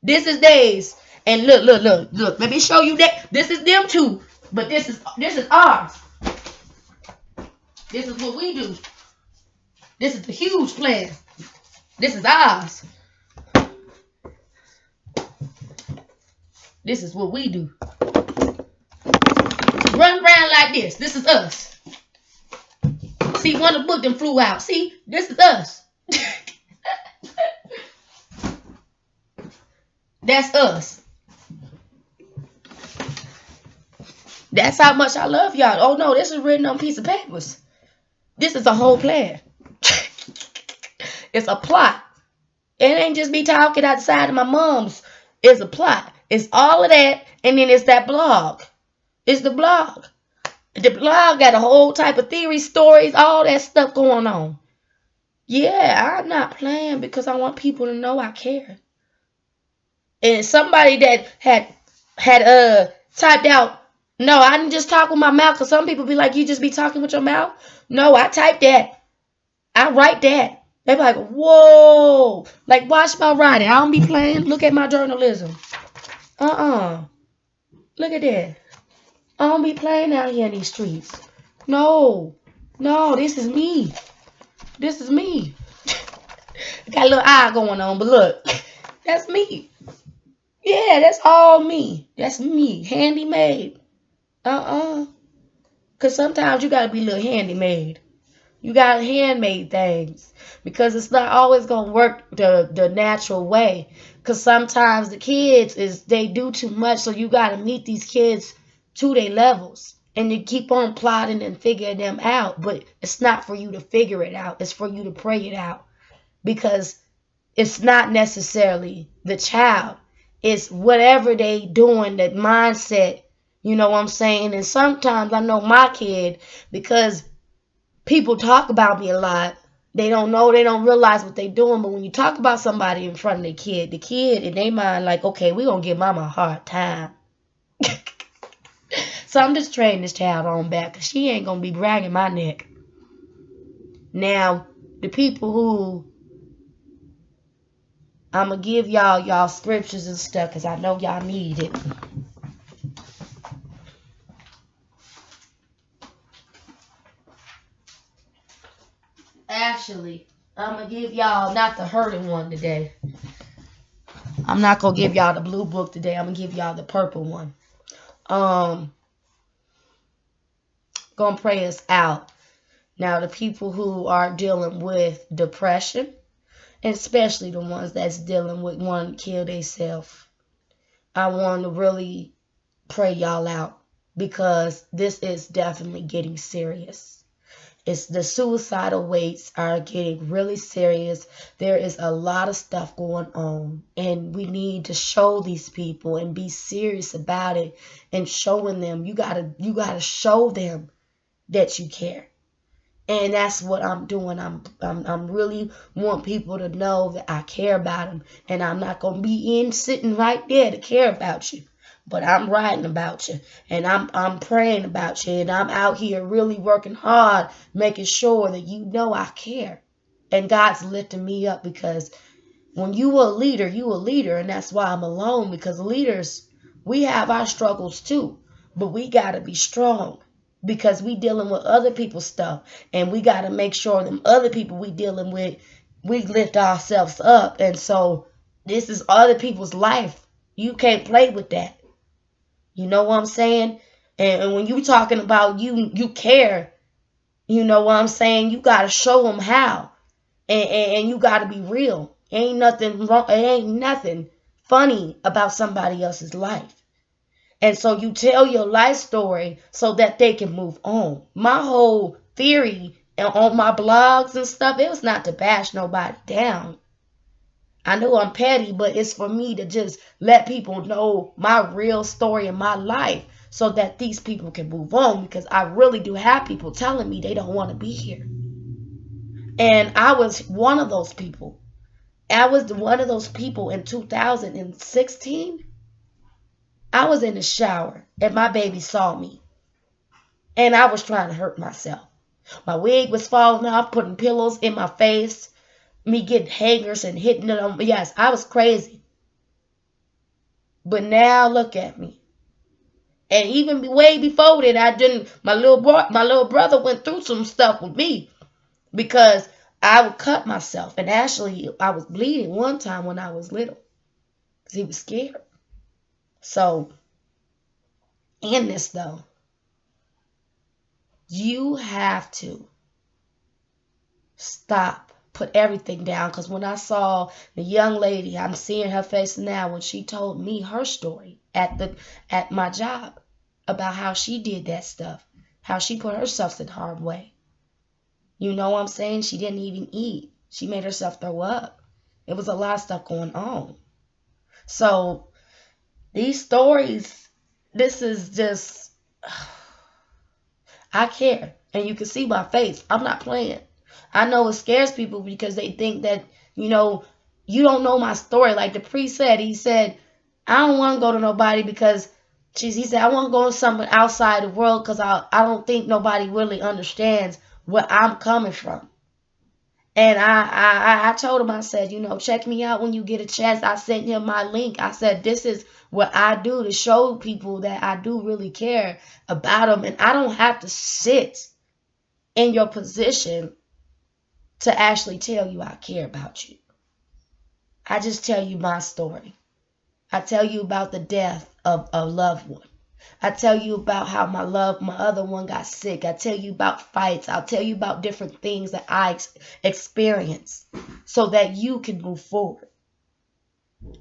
This is Dave's. And look. Let me show you that. This is them too. But this is ours. This is what we do. This is the huge plan. This is ours. This is what we do. Run around like this. This is us. See, one of the book them flew out. See, this is us. That's us. That's how much I love y'all. Oh no, this is written on a piece of papers. This is a whole plan. It's a plot. It ain't just me talking outside of my mom's. It's a plot. It's all of that, and then it's that blog. It's the blog. The blog got a whole type of theory, stories, all that stuff going on. Yeah, I'm not playing because I want people to know I care. And somebody that had typed out, no, I didn't just talk with my mouth, because some people be like, you just be talking with your mouth. No, I typed that. I write that. They be like, whoa. Like, watch my writing. I don't be playing. Look at my journalism. Look at that. I don't be playing out here in these streets. No. No, this is me. This is me. Got a little eye going on, but look. That's me. Yeah, that's all me. That's me. Handy made. Because sometimes you got to be a little handy made. You got handmade things. Because it's not always going to work the natural way. Because sometimes the kids, they do too much. So you got to meet these kids to their levels. And you keep on plotting and figuring them out. But it's not for you to figure it out. It's for you to pray it out. Because it's not necessarily the child. It's whatever they doing, that mindset. You know what I'm saying? And sometimes I know my kid, because people talk about me a lot. They don't know, they don't realize what they doing. But when you talk about somebody in front of the kid in their mind like, okay, we gonna give mama a hard time. So I'm just training this child on back, because she ain't gonna be bragging my neck. Now, the people who, I'm gonna give y'all scriptures and stuff, because I know y'all need it. Actually, I'm gonna give y'all not the hurting one today. I'm not gonna give y'all the blue book today. I'm gonna give y'all the purple one. Gonna pray us out. Now, the people who are dealing with depression, and especially the ones that's dealing with wanting to kill themselves, I want to really pray y'all out, because this is definitely getting serious. It's the suicidal rates are getting really serious. There is a lot of stuff going on, and we need to show these people and be serious about it, and showing them, you gotta show them that you care. And that's what I'm doing. I'm really want people to know that I care about them, and I'm not gonna be sitting right there to care about you. But I'm writing about you, and I'm praying about you, and I'm out here really working hard, making sure that you know I care. And God's lifting me up, because when you a leader, and that's why I'm alone, because leaders, we have our struggles too, but we gotta be strong, because we dealing with other people's stuff, and we gotta make sure them other people we dealing with, we lift ourselves up. And so this is other people's life. You can't play with that. You know what I'm saying? And when you talking about you care, you know what I'm saying? You got to show them how. And you got to be real. Ain't nothing wrong. Ain't nothing funny about somebody else's life. And so you tell your life story so that they can move on. My whole theory on my blogs and stuff, it was not to bash nobody down. I know I'm petty, but it's for me to just let people know my real story in my life, so that these people can move on, because I really do have people telling me they don't want to be here. And I was one of those people. I was one of those people in 2016. I was in the shower and my baby saw me. And I was trying to hurt myself. My wig was falling off, putting pillows in my face. Me getting hangers and hitting it on. Yes, I was crazy. But now look at me. And even way before that, I didn't. My little brother went through some stuff with me, because I would cut myself. And actually, I was bleeding one time when I was little, because he was scared. So, in this though, you have to stop. Put everything down. Because when I saw the young lady, I'm seeing her face now, when she told me her story at my job about how she did that stuff, how she put herself in harm's way. You know what I'm saying? She didn't even eat. She made herself throw up. It was a lot of stuff going on. So these stories, this is just, I care. And you can see my face. I'm not playing. I know it scares people because they think that, you know, you don't know my story. Like the priest said, he said, I don't want to go to nobody because, he said, I want to go to someone outside the world because I don't think nobody really understands where I'm coming from. And I told him, I said, you know, check me out when you get a chance. I sent him my link. I said, this is what I do to show people that I do really care about them. And I don't have to sit in your position to actually tell you I care about you. I just tell you my story. I tell you about the death of a loved one. I tell you about how my other one got sick. I tell you about fights. I'll tell you about different things that I experienced so that you can move forward.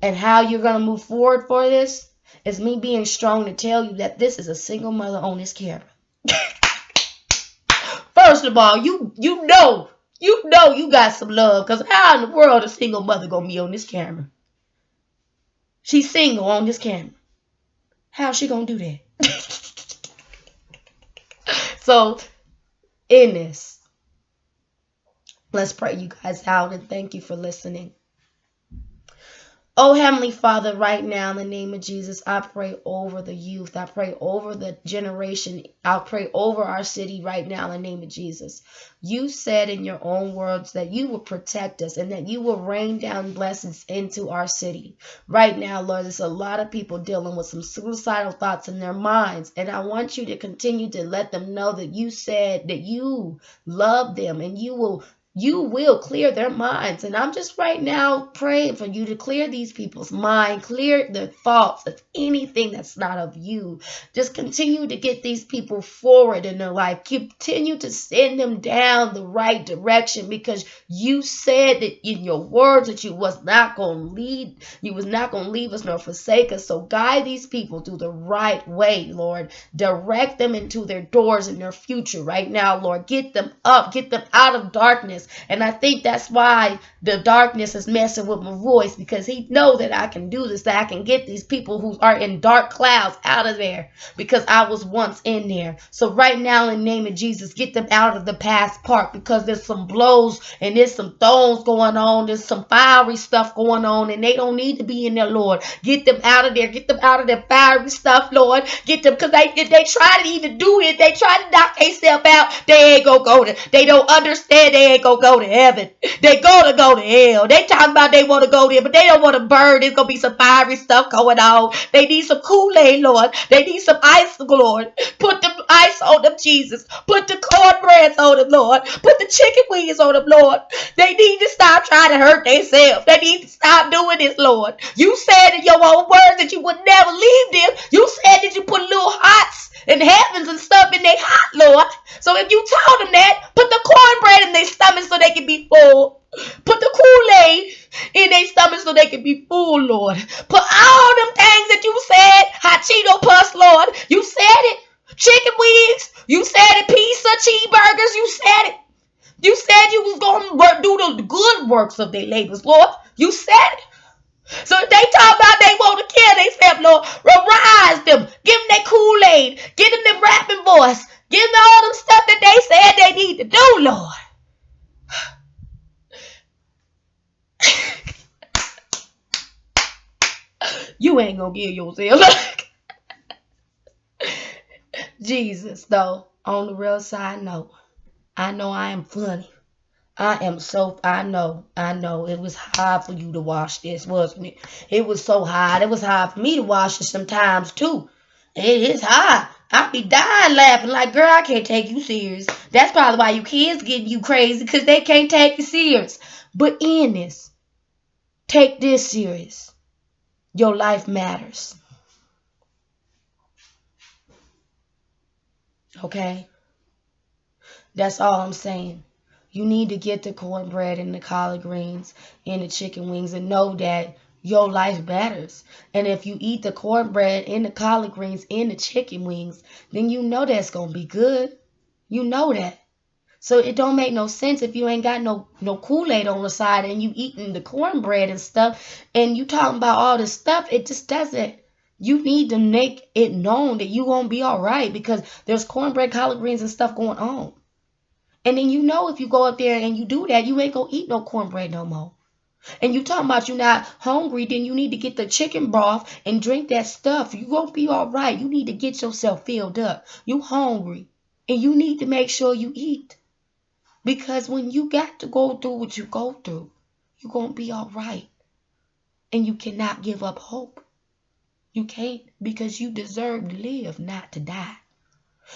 And how you're going to move forward for this is me being strong to tell you that this is a single mother on this camera. First of all, you know you got some love, because how in the world a single mother going to be on this camera? She's single on this camera. How's she going to do that? So, in this, let's pray you guys out, and thank you for listening. Oh, Heavenly Father, right now in the name of Jesus, I pray over the youth. I pray over the generation. I pray over our city right now in the name of Jesus. You said in your own words that you will protect us and that you will rain down blessings into our city. Right now, Lord, there's a lot of people dealing with some suicidal thoughts in their minds. And I want you to continue to let them know that you said that you love them and you will clear their minds. And I'm just right now praying for you to clear these people's mind, clear their thoughts of anything that's not of you. Just continue to get these people forward in their life. Continue to send them down the right direction, because you said that in your words that you was not going to leave us nor forsake us. So guide these people through the right way, Lord. Direct them into their doors and their future right now, Lord. Get them up, get them out of darkness. And I think that's why the darkness is messing with my voice, because he know that I can do this, that I can get these people who are in dark clouds out of there, because I was once in there. So right now, in the name of Jesus, get them out of the past part, because there's some blows and there's some thorns going on. There's some fiery stuff going on, and they don't need to be in there, Lord. Get them out of there. Get them out of that fiery stuff, Lord. Get them, because if they try to even do it, they try to knock themselves out, they ain't gonna go there. They don't understand, they ain't gonna go to heaven. They gonna go to hell. They talking about they want to go there, but they don't want to burn. There's gonna be some fiery stuff going on. They need some Kool-Aid, Lord. They need some ice, Lord. Put the ice on them, Jesus. Put the cornbreads on them, Lord. Put the chicken wings on them, Lord. They need to stop trying to hurt themselves. They need to stop doing this, Lord. You said in your own words that you would never leave them. You said that you put little hearts and heavens and stuff in their heart, Lord. So if you told them that, put the cornbread in their stomach so they can be full. Put the Kool-Aid in their stomach so they can be full, Lord. Put all them things that you said, hot Cheeto puss, Lord. You said it. Chicken wings. You said it. Pizza, cheeseburgers. You said it. You said you was going to do the good works of their labors, Lord. You said it. So if they talk about they want to kill themselves, Lord, rise them. Give them that Kool-Aid. Give them the rapping voice. Give them all them stuff that they said they need to do, Lord. You ain't gonna give yourself. Jesus, though, on the real side note, I know I am funny. I know. It was hard for you to watch this, wasn't it? It was so hard. It was hard for me to watch it sometimes, too. It is hard. I be dying laughing like, girl, I can't take you serious. That's probably why your kids getting you crazy, because they can't take you serious. But in this, take this serious. Your life matters. Okay? That's all I'm saying. You need to get the cornbread and the collard greens and the chicken wings and know that your life matters. And if you eat the cornbread and the collard greens and the chicken wings, then you know that's going to be good. You know that. So it don't make no sense if you ain't got no Kool-Aid on the side and you eating the cornbread and stuff and you talking about all this stuff. It just doesn't. You need to make it known that you gonna be all right because there's cornbread, collard greens, and stuff going on. And then you know if you go up there and you do that, you ain't gonna eat no cornbread no more. And you talking about you not hungry, then you need to get the chicken broth and drink that stuff. You gonna be all right. You need to get yourself filled up. You hungry, and you need to make sure you eat because when you got to go through what you go through, you gonna be all right. And you cannot give up hope. You can't because you deserve to live, not to die.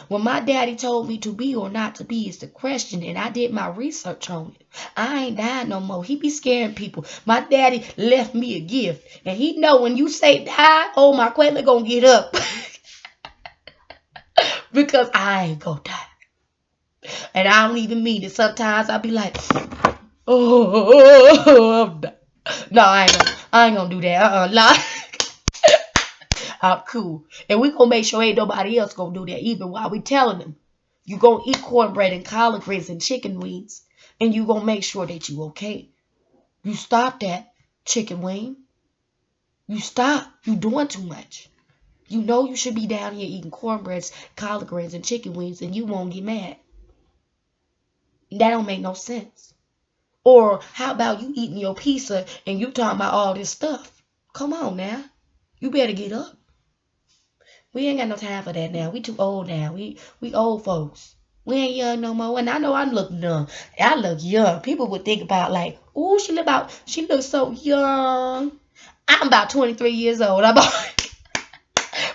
When my daddy told me to be or not to be is the question, and I did my research on it. I ain't dying no more. He be scaring people. My daddy left me a gift, and he know when you say die, oh, my Quayla gonna get up. Because I ain't gonna die. And I don't even mean it. Sometimes I be like, oh, no, I ain't gonna do that. Nah. I'm cool. And we gonna make sure ain't nobody else gonna do that either while we telling them. You gonna eat cornbread and collard greens and chicken wings. And you gonna make sure that you okay. You stop that, chicken wing. You stop. You doing too much. You know you should be down here eating cornbreads, collard greens, and chicken wings, and you won't get mad. That don't make no sense. Or how about you eating your pizza and you talking about all this stuff? Come on now. You better get up. We ain't got no time for that now. We too old now. We old folks. We ain't young no more. And I know I look young. I look young. People would think about like, ooh, she looks so young. I'm about 23 years old. I'm about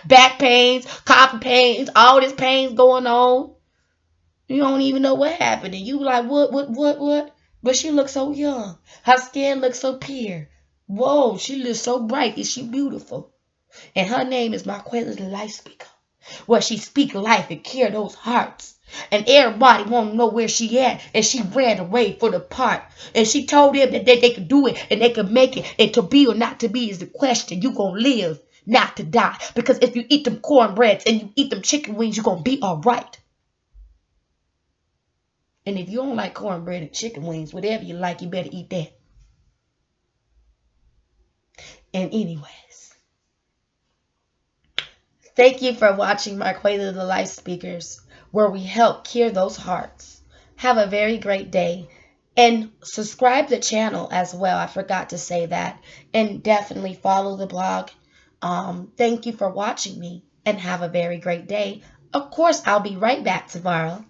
back pains, coffee pains, all this pains going on. You don't even know what happened. And you like, what? But she looks so young. Her skin looks so pure. Whoa, she looks so bright. Is she beautiful? And her name is Marquella the Life Speaker. Well, she speak life and care those hearts. And everybody want to know where she at. And she ran away for the part. And she told them that they could do it and they could make it. And to be or not to be is the question. You gonna live, not to die. Because if you eat them cornbreads and you eat them chicken wings, you gonna be all right. And if you don't like cornbread and chicken wings, whatever you like, you better eat that. And anyways. Thank you for watching Marquella the Life Speakers, where we help cure those hearts. Have a very great day. And subscribe to the channel as well. I forgot to say that. And definitely follow the blog. Thank you for watching me. And have a very great day. Of course, I'll be right back tomorrow.